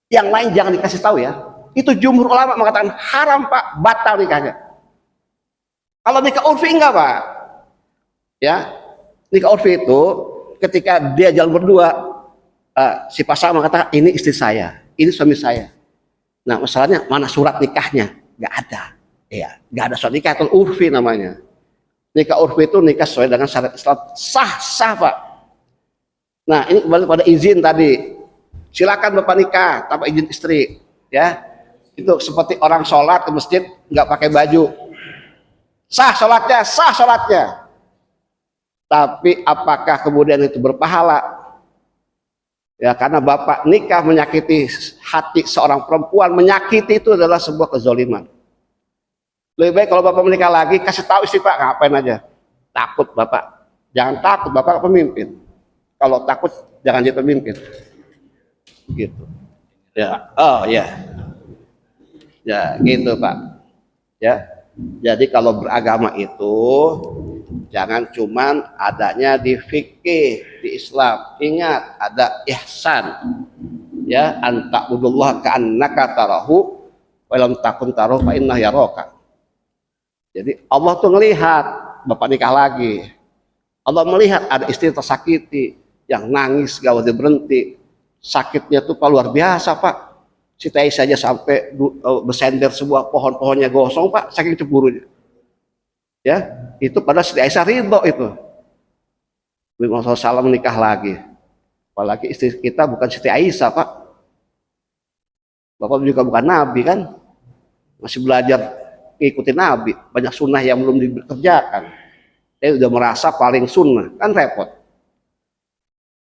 Yang lain jangan dikasih tahu ya. Itu jumhur ulama mengatakan haram, Pak, batal nikahnya. Kalau nikah urfi enggak, Pak. Ya, nikah urfi itu ketika dia jalan berdua, si pasangan mengatakan ini istri saya, ini suami saya. Nah, masalahnya mana surat nikahnya? Nggak ada. Ya, nggak ada surat nikah, itu urfi namanya. Nikah urfi itu nikah sesuai dengan syariat Islam, sah, Pak. Nah, ini kembali pada izin tadi. Silakan Bapak nikah tanpa izin istri, ya. Itu seperti orang sholat ke masjid nggak pakai baju. Sah sholatnya, sah sholatnya. Tapi apakah kemudian itu berpahala? Ya, karena Bapak nikah menyakiti hati seorang perempuan, menyakiti itu adalah sebuah kezoliman. Lebih baik kalau Bapak menikah lagi, kasih tahu istri, Pak, ngapain aja. Takut Bapak, jangan takut, Bapak pemimpin. Kalau takut, jangan jadi pemimpin. Gitu. Ya, oh ya, ya gitu, Pak. Ya, jadi kalau beragama itu jangan cuman adanya di fikih di Islam. Ingat, ada ihsan. Ya, anta'budullah ka'annaka tarahu wa lam takun tarahu fa innahu yaraka. Jadi Allah tuh ngelihat Bapak nikah lagi. Allah melihat ada istri tersakiti yang nangis gak boleh berhenti. Sakitnya tuh Pak luar biasa, Pak. Si Tei saja sampai bersender sebuah pohon-pohonnya gosong, Pak, saking cemburunya. Ya, itu pada Siti Aisyah ridho itu. Nabi Muhammad SAW menikah lagi. Apalagi istri kita bukan Siti Aisyah, Pak. Bapak juga bukan Nabi kan. Masih belajar ngikutin Nabi. Banyak sunnah yang belum dikerjakan. Saya udah merasa paling sunnah, kan repot.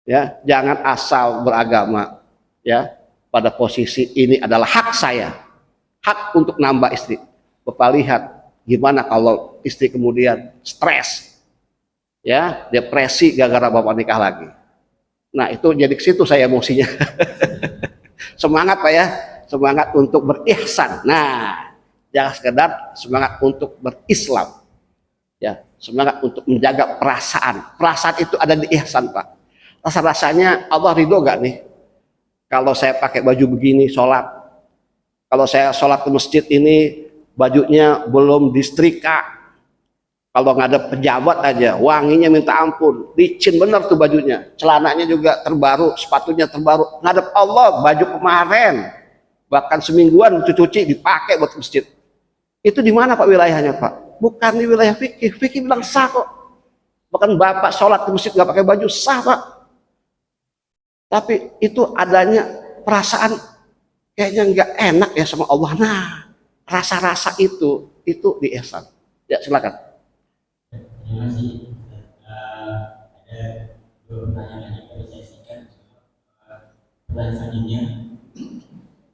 Ya, jangan asal beragama ya pada posisi ini adalah hak saya. Hak untuk nambah istri. Bapak lihat gimana kalau istri kemudian stres, ya depresi gara-gara Bapak nikah lagi. Nah itu jadi ke situ saya emosinya. Semangat Pak ya, semangat untuk berihsan. Nah jangan sekedar semangat untuk berislam, ya semangat untuk menjaga perasaan. Perasaan itu ada di ihsan, Pak. Rasa-rasanya Allah ridho gak nih kalau saya pakai baju begini sholat, kalau saya sholat ke masjid ini bajunya belum disetrika, kalau nggak ada pejabat aja wanginya minta ampun, licin bener tuh bajunya, celananya juga terbaru, sepatunya terbaru, ngadep Allah baju kemarin bahkan semingguan cuci dipakai buat masjid. Itu di mana Pak wilayahnya, Pak? Bukan di wilayah fikih. Fikih bilang sah kok. Bahkan Bapak sholat ke masjid nggak pakai baju sah, Pak. Tapi itu adanya perasaan kayaknya nggak enak ya sama Allah. Nah, rasa-rasa itu di ihsan. Ya silakan. Terima kasih. Ada dua pertanyaan lagi dari saya singkat. Pertanyaan selanjutnya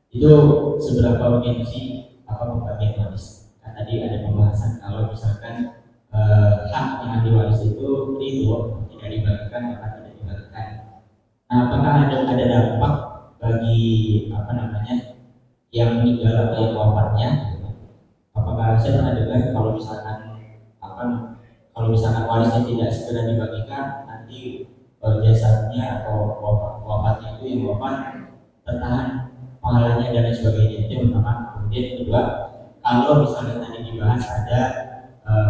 itu seberapa mungkin sih apa pembagian waris? Kan tadi ada pembahasan kalau misalkan hak yang diwaris itu tidak dibagikan maka tidak dibagikan. Nah, apakah ada dampak bagi apa namanya yang meninggal atau yang wafatnya? Apakah saya pernah dengar kalau misalkan warisnya tidak segera dibagikan, nanti jasadnya atau wafatnya itu yang wafat tertahan pahalanya dan lain sebagainya. Itu yang pertama. Kemudian kedua, kalau misalnya tadi dibahas ada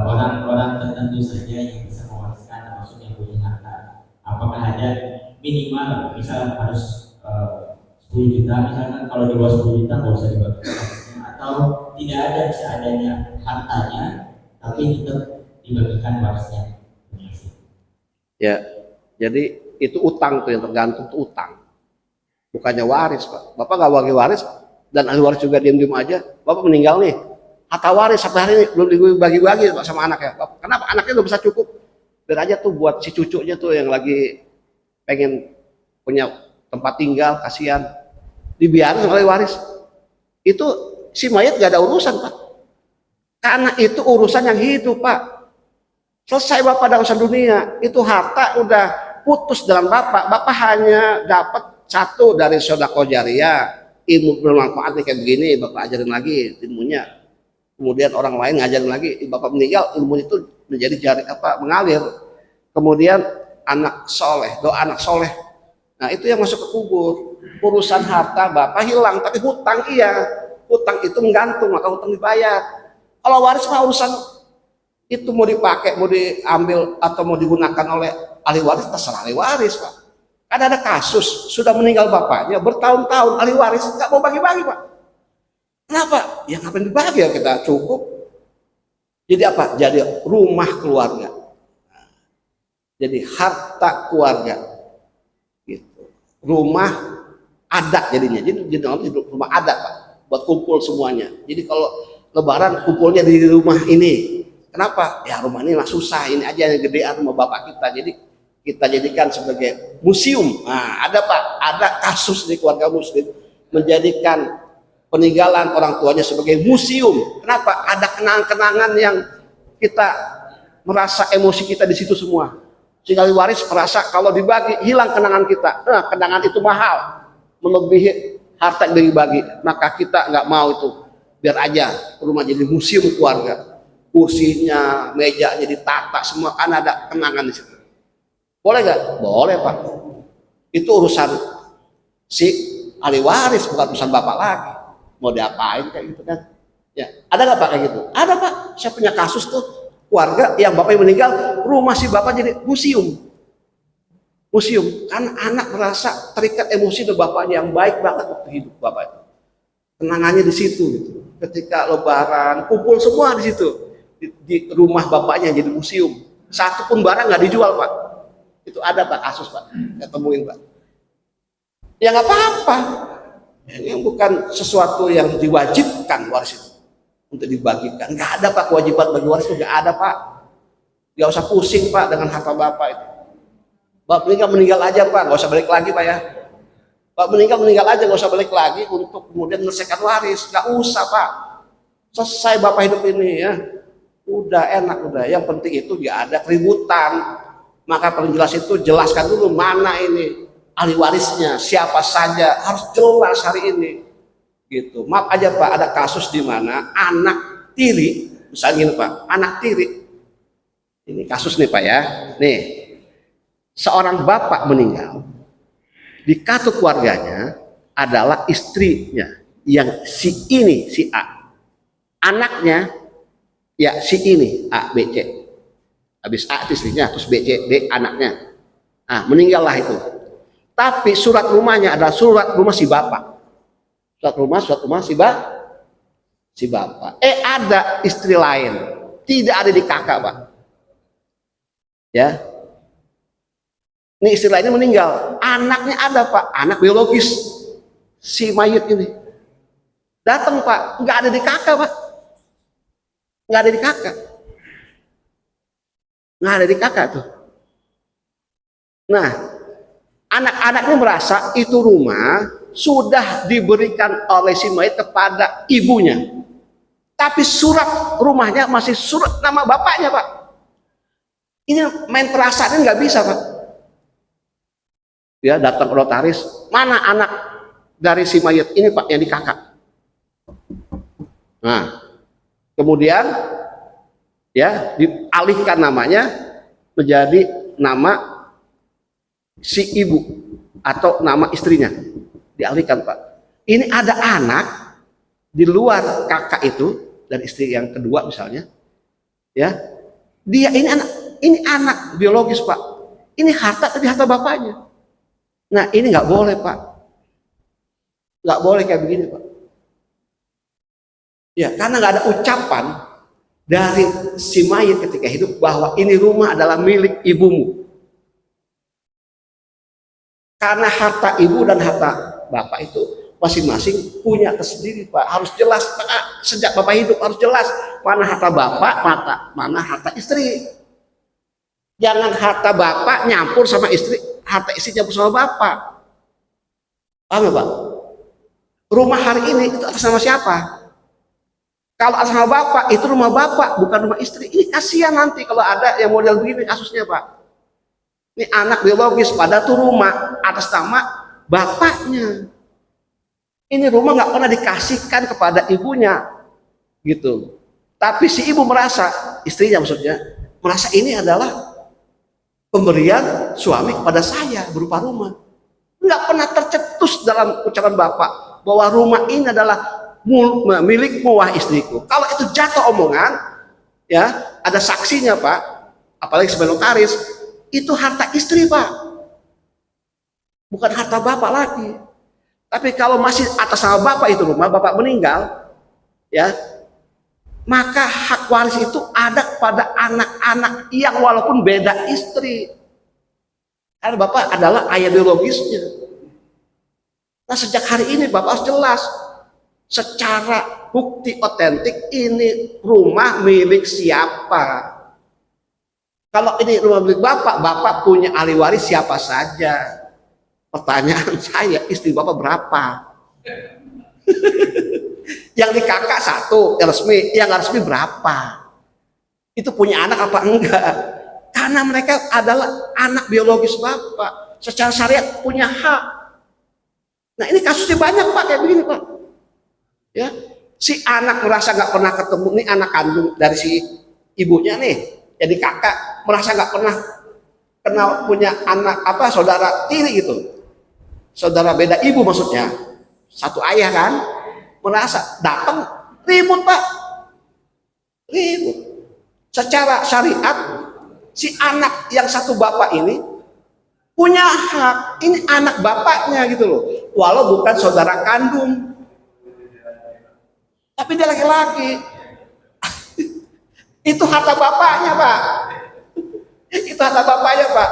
orang-orang tertentu saja yang bisa mewariskan termasuk yang punya harta, apakah ada minimal misalnya harus 10 juta misalkan, kalau di bawah 10 juta nggak usah dibagikan, atau tidak ada bisa adanya hartanya tapi tetap dibagikan warisnya? Ya, jadi Itu utang tuh yang tergantung tuh utang. Bukannya waris, Pak. Bapak nggak bagi waris dan ahli waris juga diam-diam aja. Bapak meninggal nih, harta waris sampai hari ini belum dibagi-bagi Pak sama anaknya. Bapak, kenapa anaknya udah bisa cukup? Biar aja tuh buat si cucunya tuh yang lagi pengen punya tempat tinggal, kasihan. Dibiarin oleh waris. Itu si mayat gak ada urusan, Pak. Karena itu urusan yang hidup, Pak. Selesai Bapak ada urusan dunia, itu harta udah putus dengan Bapak. Bapak hanya dapat satu dari sedekah jariah, ilmu bermanfaat kayak begini, Bapak ajarin lagi ilmunya. Kemudian orang lain ngajarin lagi, Bapak meninggal, ilmu itu menjadi jari mengalir. Kemudian anak soleh, doa anak soleh. Nah itu yang masuk ke kubur. Urusan harta Bapak hilang, tapi hutang iya. Hutang itu menggantung, maka hutang dibayar. Kalau waris mah urusan itu mau dipakai, mau diambil atau mau digunakan oleh ahli waris, terserah ahli waris, Pak. Kan ada kasus sudah meninggal bapaknya bertahun-tahun, ahli waris nggak mau bagi-bagi, Pak. Kenapa? Ya ngapain dibagi, ya kita cukup. Jadi apa? Jadi rumah keluarga. Jadi harta keluarga. Gitu. Rumah adat jadinya. Jadi rumah adat, Pak. Buat kumpul semuanya. Jadi kalau lebaran kumpulnya di rumah ini. Kenapa? Ya rumah ini mah susah. Ini aja yang gedean rumah bapak kita. Jadi kita jadikan sebagai museum. Nah, ada Pak, ada kasus di keluarga muslim menjadikan peninggalan orang tuanya sebagai museum. Kenapa? Ada kenangan-kenangan yang kita merasa emosi kita di situ semua. Sehingga waris merasa kalau dibagi hilang kenangan kita. Nah, kenangan itu mahal, melebihi harta yang dibagi. Maka kita nggak mau itu. Biar aja rumah jadi museum keluarga. Kursinya, mejanya ditata semua, kan ada kenangan di situ. Boleh nggak? Boleh Pak. Itu urusan si ahli waris, bukan urusan Bapak lagi. Mau diapain kayak gitu kan? Ya, ada nggak Pak kayak gitu? Ada Pak. Saya punya kasus tuh keluarga yang bapaknya meninggal, rumah si bapak jadi museum. Museum, kan anak merasa terikat emosi dengan bapaknya yang baik banget waktu hidup bapak. Kenangannya di situ. Gitu. Ketika Lebaran, kumpul semua di situ. Di rumah bapaknya jadi museum. Satu pun barang nggak dijual Pak. Itu ada Pak kasus Pak, saya temuin Pak. Ya nggak apa-apa. Ini bukan sesuatu yang diwajibkan waris itu untuk dibagikan. Nggak ada Pak kewajiban bagi waris itu, nggak ada Pak. Nggak usah pusing Pak dengan harta Bapak itu. Bapak meninggal aja Pak, nggak usah balik lagi Pak ya. Bapak meninggal aja, nggak usah balik lagi untuk kemudian menyelesaikan waris. Nggak usah Pak. Selesai Bapak hidup ini ya. Udah enak udah. Yang penting itu nggak ada keributan. Maka paling jelas itu jelaskan dulu mana ini ahli warisnya, siapa saja, harus jelas hari ini. Gitu. Maaf aja Pak, ada kasus di mana anak tiri, misalnya gini Pak, anak tiri. Ini kasus nih Pak ya. Nih, seorang bapak meninggal, di kartu keluarganya adalah istrinya yang si ini, si A. Anaknya ya si ini, A, B, C. Habis A itu istrinya, terus B, C, D anaknya. Nah, meninggallah itu. Tapi surat rumahnya adalah surat rumah si bapak. Surat rumah si bapak. Ada istri lain, tidak ada di kakak Pak. Ya, ini istri lainnya meninggal, anaknya ada Pak, anak biologis si mayit ini. Datang Pak, nggak ada di kakak Pak, nggak ada di kakak, nggak ada di kakak tuh. Nah, anak-anaknya merasa itu rumah sudah diberikan oleh si mayit kepada ibunya. Tapi surat rumahnya masih surat nama bapaknya Pak. Ini main perasaan nggak bisa Pak. Ya datang ke notaris, mana anak dari si mayit ini Pak yang di kakak. Nah, kemudian ya dialihkan namanya menjadi nama si ibu atau nama istrinya, dialihkan Pak. Ini ada anak di luar kakak itu dan istri yang kedua misalnya, ya dia ini anak biologis Pak. Ini harta tapi harta bapaknya. Nah ini nggak boleh Pak, nggak boleh kayak begini Pak. Ya karena nggak ada ucapan dari si mayit ketika hidup bahwa ini rumah adalah milik ibumu. Karena harta ibu dan harta bapak itu masing-masing punya tersendiri, Pak. Harus jelas, Pak. Sejak bapak hidup harus jelas mana harta bapak, mana harta istri. Jangan harta bapak nyampur sama istri, harta istri nyampur sama bapak. Paham ya, Pak? Rumah hari ini itu atas nama siapa? Kalau atas nama bapak, itu rumah bapak, bukan rumah istri. Ini kasihan nanti kalau ada yang model begini kasusnya, Pak. Ini anak biologis, pada tuh rumah atas nama bapaknya. Ini rumah nggak pernah dikasihkan kepada ibunya, gitu. Tapi si ibu merasa, istrinya maksudnya, merasa ini adalah pemberian suami kepada saya berupa rumah. Nggak pernah tercetus dalam ucapan bapak bahwa rumah ini adalah milikmu wah istriku. Kalau itu jatuh omongan, ya ada saksinya, Pak, apalagi sebagai notaris, itu harta istri, Pak, bukan harta bapak lagi. Tapi kalau masih atas nama bapak itu rumah, bapak meninggal, ya, maka hak waris itu ada kepada anak-anak yang walaupun beda istri. Karena bapak adalah ayah biologisnya. Nah, sejak hari ini bapak harus jelas secara bukti otentik ini rumah milik siapa. Kalau ini rumah milik bapak, bapak punya ahli waris siapa saja. Pertanyaan saya, istri bapak berapa? Yang di kakak satu, yang resmi berapa? Itu punya anak apa enggak? Karena mereka adalah anak biologis bapak. Secara syariat punya hak. Nah, ini kasusnya banyak, Pak, kayak begini, Pak. Ya, si anak merasa nggak pernah ketemu, nih anak kandung dari si ibunya nih, jadi kakak merasa nggak pernah kenal punya anak apa saudara tiri gitu, saudara beda ibu maksudnya, satu ayah kan, merasa datang ribut, Pak, ribut. Secara syariat si anak yang satu bapak ini punya hak, ini anak bapaknya gitu loh, walau bukan saudara kandung, tapi dia laki-laki. Itu harta bapaknya, Pak. Itu harta bapaknya, Pak.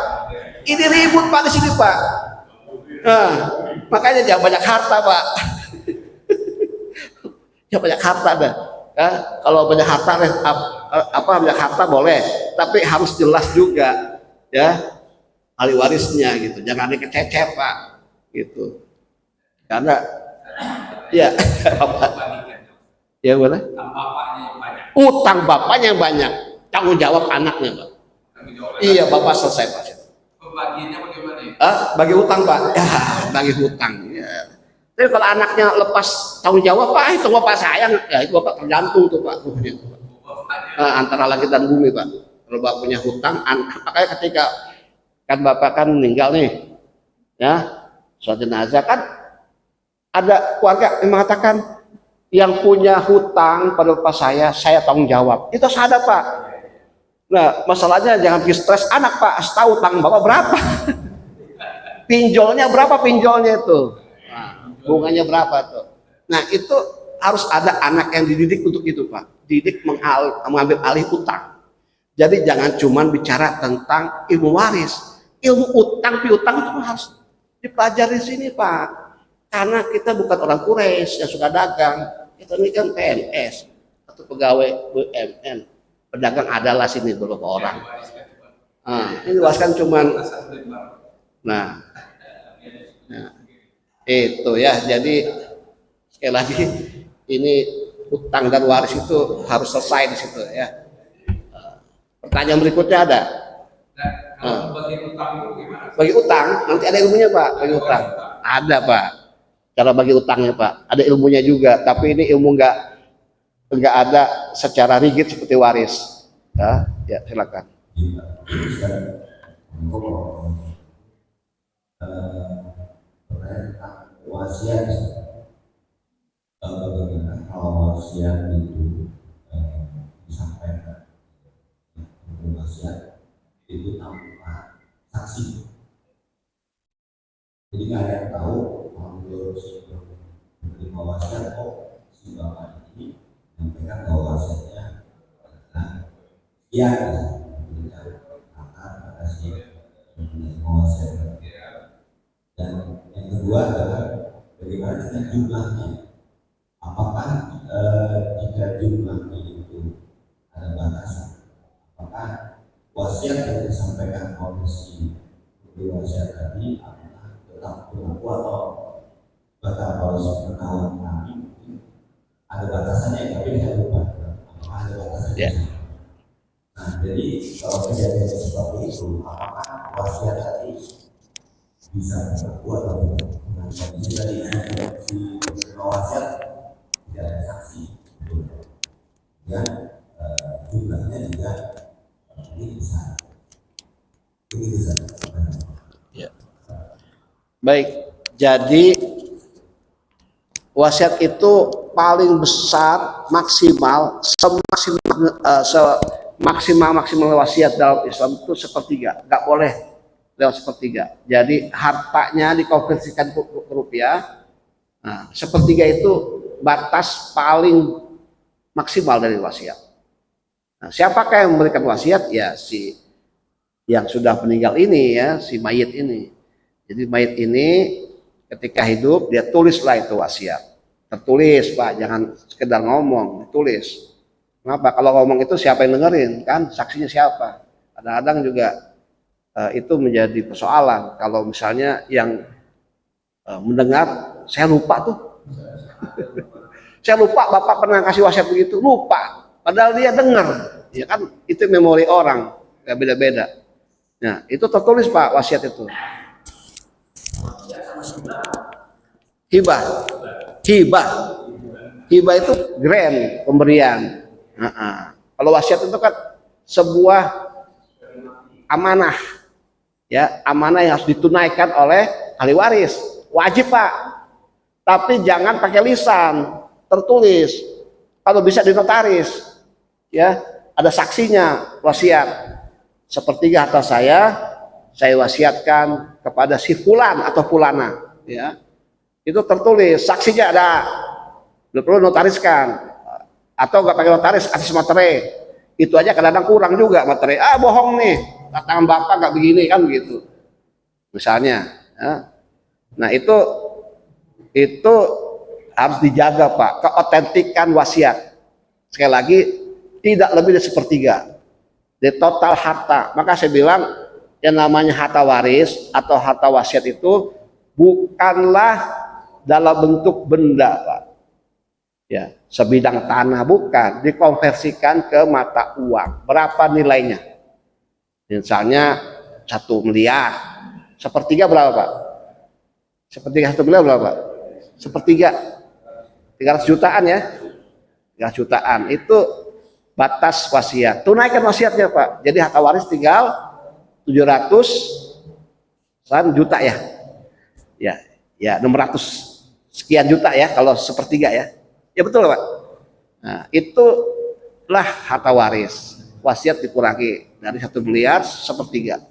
Ini ribut, Pak, di sini, Pak. Nah, makanya jangan banyak harta, Pak. Jangan banyak harta dah. Ya, kalau banyak harta, banyak harta boleh, tapi harus jelas juga, ya, ahli warisnya gitu. Jangan dikececep, Pak. Gitu. Karena, ya, ya boleh. Utang bapaknya yang banyak, tanggung jawab anaknya, Pak. Iya, bapak selesai, Pak. Pembagiannya bagaimana ya? Bagi utang, Pak. Ya, bagi hutang. Ya. Tapi kalau anaknya lepas tanggung jawab, Pak, itu bapak sayang, ya itu bapak tergantung tuh, Pak. Antara langit dan bumi, Pak. Kalau bapak punya hutang, makanya ketika kan bapak kan meninggal nih, ya, suatu jenazah kan ada keluarga yang mengatakan, yang punya hutang pada bapak saya tanggung jawab. Itu sadar, Pak. Nah, masalahnya jangan bikin stres anak, Pak. Tahu hutang bapak berapa? Pinjolnya berapa pinjolnya itu? Nah, bunganya berapa tuh? Nah, itu harus ada anak yang dididik untuk itu, Pak. Didik mengambil alih utang. Jadi jangan cuma bicara tentang ilmu waris. Ilmu utang piutang itu harus dipelajari di sini, Pak. Karena kita bukan orang Quraisy yang suka dagang. Kita ini kan PNS atau pegawai BUMN. Pedagang adalah sini beberapa orang. Ini diwariskan cuman. Nah, itu ya. Jadi sekali lagi ini utang dan waris itu harus selesai di situ ya. Pertanyaan berikutnya ada. Bagi utang itu gimana? Bagi utang nanti ada ilmunya, Pak. Bagi utang ada, Pak. Cara bagi utangnya, Pak, ada ilmunya juga, tapi ini ilmu nggak ada secara rigid seperti waris. Ya silakan. Wasiat, bagaimana kalau wasiat itu disampaikan, wasiat itu tanpa saksi, jadi nggak ada yang tahu kalau si menerima wasiat kok si bapak ini menyampaikan bahwa wasiatnya adalah sekian, memberikan akan pada si menerima wasiat, dan kedua adalah bagaimana dengan jumlahnya. Apakah jika jumlahnya itu ada batasan? Apakah wasiat yang disampaikan oleh si wasiat tadi apakah tetap berlaku atau kata kalau sebenarnya kami ada batasannya, tapi saya lupa apakah ada batasannya. Nah, jadi kalau kejadian seperti itu, apakah wasiat tadi bisa berlaku atau tidak? Nah, kondisi tadi si wasiat tidak ada saksi, dan jumlahnya juga ini besar. Ini besar. Ya. Baik, jadi wasiat itu paling besar maksimal maksimal wasiat dalam Islam itu sepertiga, nggak boleh lewat sepertiga. Jadi hartanya dikonversikan ke rupiah. Nah, sepertiga itu batas paling maksimal dari wasiat. Nah, siapakah yang memberikan wasiat? Ya si yang sudah meninggal ini, ya si mayit ini. Jadi mayit ini ketika hidup dia tulislah itu wasiat. Tertulis Pak, jangan sekedar ngomong, ditulis. Kenapa? Kalau ngomong itu siapa yang dengerin kan? Saksinya siapa? Kadang-kadang juga itu menjadi persoalan. Kalau misalnya yang mendengar, saya lupa tuh. Saya lupa Bapak pernah kasih wasiat begitu, lupa. Padahal dia dengar, ya kan? Itu memori orang, nggak beda-beda. Nah, itu tertulis Pak wasiat itu. Hibah, hibah itu grant, pemberian. Kalau wasiat itu kan sebuah amanah, ya amanah yang harus ditunaikan oleh ahli waris, wajib Pak. Tapi jangan pakai lisan, tertulis. Kalau bisa dinotaris, ya ada saksinya wasiat. Sepertiga harta saya wasiatkan kepada si fulan atau fulana, ya itu tertulis, saksinya ada, belum perlu notariskan. Atau nggak pakai notaris, atas materai. Itu aja kadang-kadang kurang juga materai. Bohong nih, tangan Bapak nggak begini kan gitu. Misalnya, ya. Nah itu harus dijaga Pak, keotentikan wasiat. Sekali lagi tidak lebih dari sepertiga dari total harta. Maka saya bilang yang namanya harta waris atau harta wasiat itu bukanlah dalam bentuk benda Pak. Ya, sebidang tanah bukan, dikonversikan ke mata uang. Berapa nilainya? Misalnya 1 miliar. Sepertiga berapa Pak? Sepertiga 1 miliar berapa Pak? Sepertiga 300 jutaan ya. 300 jutaan itu batas wasiat. Tunaikan wasiatnya Pak. Jadi harta waris tinggal 700 juta ya. Ya 600 sekian juta ya kalau sepertiga ya. Ya betul Pak. Nah, itulah harta waris. Wasiat dikurangi dari 1 miliar sepertiga.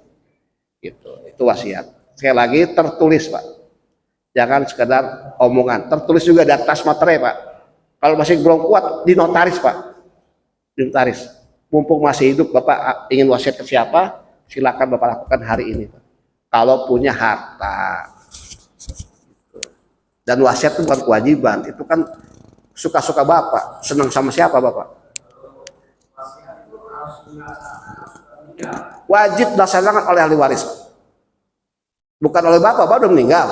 Gitu. Itu wasiat. Sekali lagi tertulis Pak. Jangan sekedar omongan. Tertulis juga di atas materai Pak. Kalau masih belum kuat dinotaris Pak. Dinotaris. Mumpung masih hidup Bapak ingin wasiat ke siapa? Silakan Bapak lakukan hari ini Pak. Kalau punya harta. Dan wasiat itu bukan kewajiban. Itu kan suka-suka Bapak, senang sama siapa Bapak? Wajib dilaksanakan oleh ahli waris, bukan oleh Bapak udah meninggal.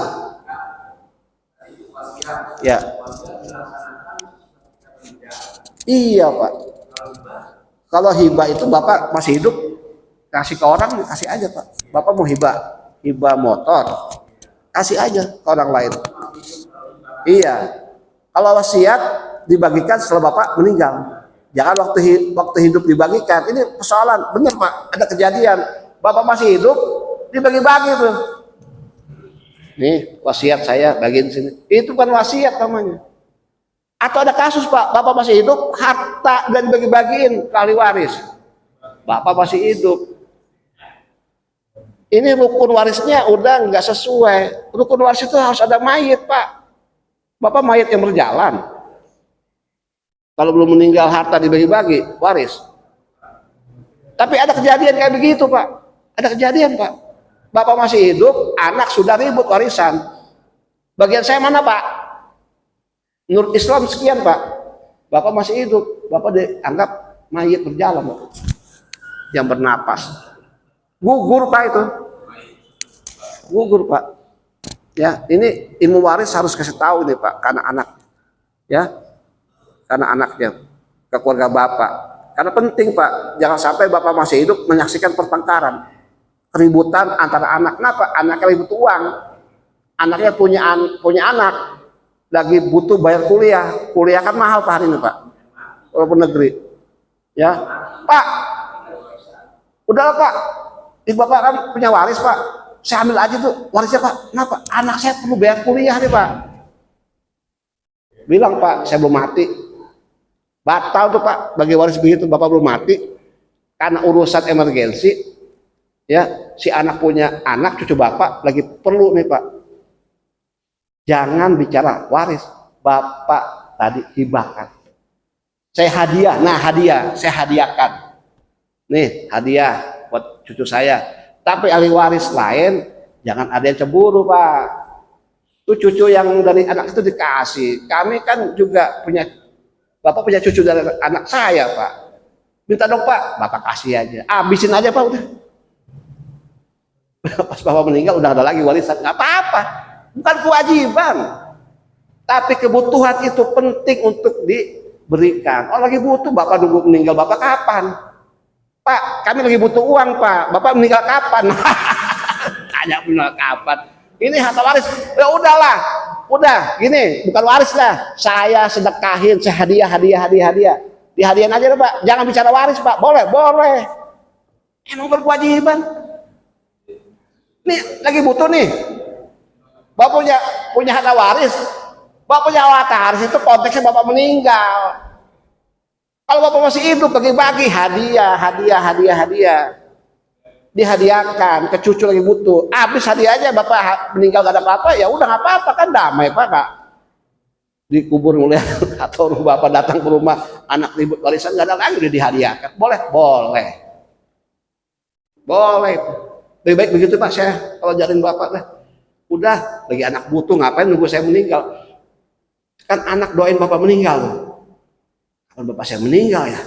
Ya, iya Pak. Kalau hibah itu Bapak masih hidup, kasih ke orang, kasih aja Pak. Bapak mau hibah motor, kasih aja ke orang lain. Iya. Kalau wasiat dibagikan setelah Bapak meninggal. Jangan waktu hidup dibagikan. Ini persoalan, benar Pak. Ada kejadian. Bapak masih hidup, dibagi-bagi tuh. Nih wasiat saya bagiin sini. Itu bukan wasiat namanya. Atau ada kasus Pak, Bapak masih hidup, harta dan dibagi-bagiin ke ahli waris. Bapak masih hidup. Ini rukun warisnya udah nggak sesuai. Rukun waris itu harus ada mayit Pak. Bapak mayat yang berjalan. Kalau belum meninggal harta dibagi-bagi, waris. Tapi ada kejadian kayak begitu Pak. Ada kejadian Pak. Bapak masih hidup, anak sudah ribut warisan. Bagian saya mana Pak? Menurut Islam sekian Pak. Bapak masih hidup, Bapak dianggap mayit berjalan Pak. Yang bernapas. Gugur Pak itu. Gugur Pak. Ya, ini ilmu waris harus kasih tahu nih Pak, karena anak. Ya. Karena anaknya ke keluarga Bapak. Karena penting Pak, jangan sampai Bapak masih hidup menyaksikan pertengkaran, keributan antara anak. Kenapa? Anaknya ribut uang. Anaknya punya anak lagi butuh bayar kuliah. Kuliah kan mahal Pak hari ini Pak. Walaupun negeri. Ya. Pak. Udahlah Pak. Ibu Bapak kan punya waris Pak. Saya ambil aja tuh warisnya Pak. Kenapa? Anak saya perlu bayar kuliah nih Pak. Bilang Pak, saya belum mati. Batal tuh Pak, bagi waris begitu. Bapak belum mati karena urusan emergensi. Ya, si anak punya anak, cucu Bapak lagi perlu nih Pak. Jangan bicara waris. Bapak tadi hibahkan. Saya hadiah. Nah, hadiah saya hadiahkan. Nih, hadiah buat cucu saya. Tapi ahli waris lain jangan ada yang cemburu Pak. Itu cucu yang dari anak itu dikasih. Kami kan juga punya, Bapak punya cucu dari anak saya Pak. Minta dong Pak, Bapak kasih aja. Habisin aja Pak udah. Pas Bapak meninggal udah ada lagi warisan, nggak apa-apa. Bukan kewajiban. Tapi kebutuhan itu penting untuk diberikan. Oh lagi butuh, Bapak nunggu meninggal Bapak kapan? Pak, kami lagi butuh uang Pak. Bapak meninggal kapan? Tanya meninggal kapan? Ini harta waris. Ya udahlah, udah gini, bukan waris lah. Saya sedekahin, saya hadiah. Dihadiahin aja Pak. Jangan bicara waris Pak. Boleh. Emang berkewajiban. Nih lagi butuh nih. Bapak punya harta waris. Bapak punya harta waris itu konteksnya Bapak meninggal. Kalau Bapak masih hidup bagi-bagi hadiah. Dihadiahkan ke cucu lagi butuh. Habis hadiah aja Bapak meninggal gak ada apa-apa, ya udah nggak apa-apa kan damai Pak Kak. Dikubur mulai atau Bapak datang ke rumah anak ribut warisan gak ada lagi udah dihadiahkan. Boleh. Lebih baik begitu Pak saya kalau jarin Bapak lah. Udah lagi anak butuh ngapain nunggu saya meninggal? Kan anak doain Bapak meninggal. Kalau Bapak saya meninggal ya,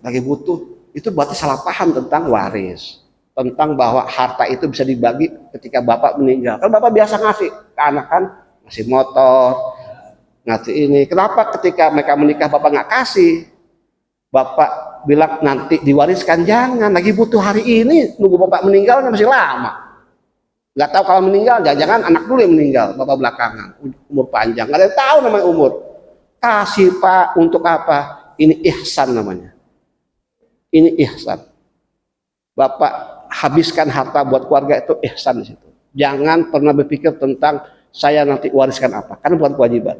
lagi butuh, itu berarti salah paham tentang waris, tentang bahwa harta itu bisa dibagi ketika Bapak meninggal. Kan Bapak biasa ngasih ke anak kan, ngasih motor, ngasih ini. Kenapa ketika mereka menikah Bapak nggak kasih? Bapak bilang nanti diwariskan, jangan. Lagi butuh hari ini, nunggu Bapak meninggal masih lama. Nggak tahu kalau meninggal, jangan anak dulu yang meninggal, Bapak belakangan, umur panjang. Nggak ada yang tahu namanya umur. Kasih Pak, untuk apa? Ini ihsan namanya. Ini ihsan. Bapak habiskan harta buat keluarga itu ihsan di situ. Jangan pernah berpikir tentang saya nanti wariskan apa, karena bukan kewajiban.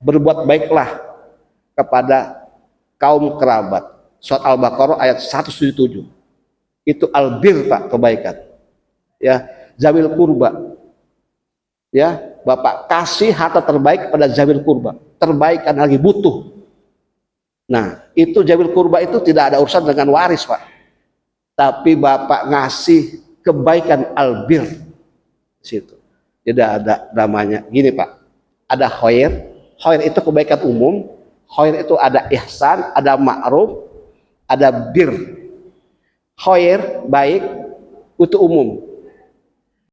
Berbuat baiklah kepada kaum kerabat. Surat Al-Baqarah ayat 177. Itu albir Pak, kebaikan. Ya, zawil kurba. Ya, Bapak kasih harta terbaik kepada zawil kurba. Terbaik karena lagi butuh. Nah, itu zawil kurba itu tidak ada urusan dengan waris Pak. Tapi Bapak ngasih kebaikan albir di situ. Tidak ada namanya gini Pak. Ada khair. Khair itu kebaikan umum. Khair itu ada ihsan, ada ma'ruf, ada bir. Khair baik itu umum.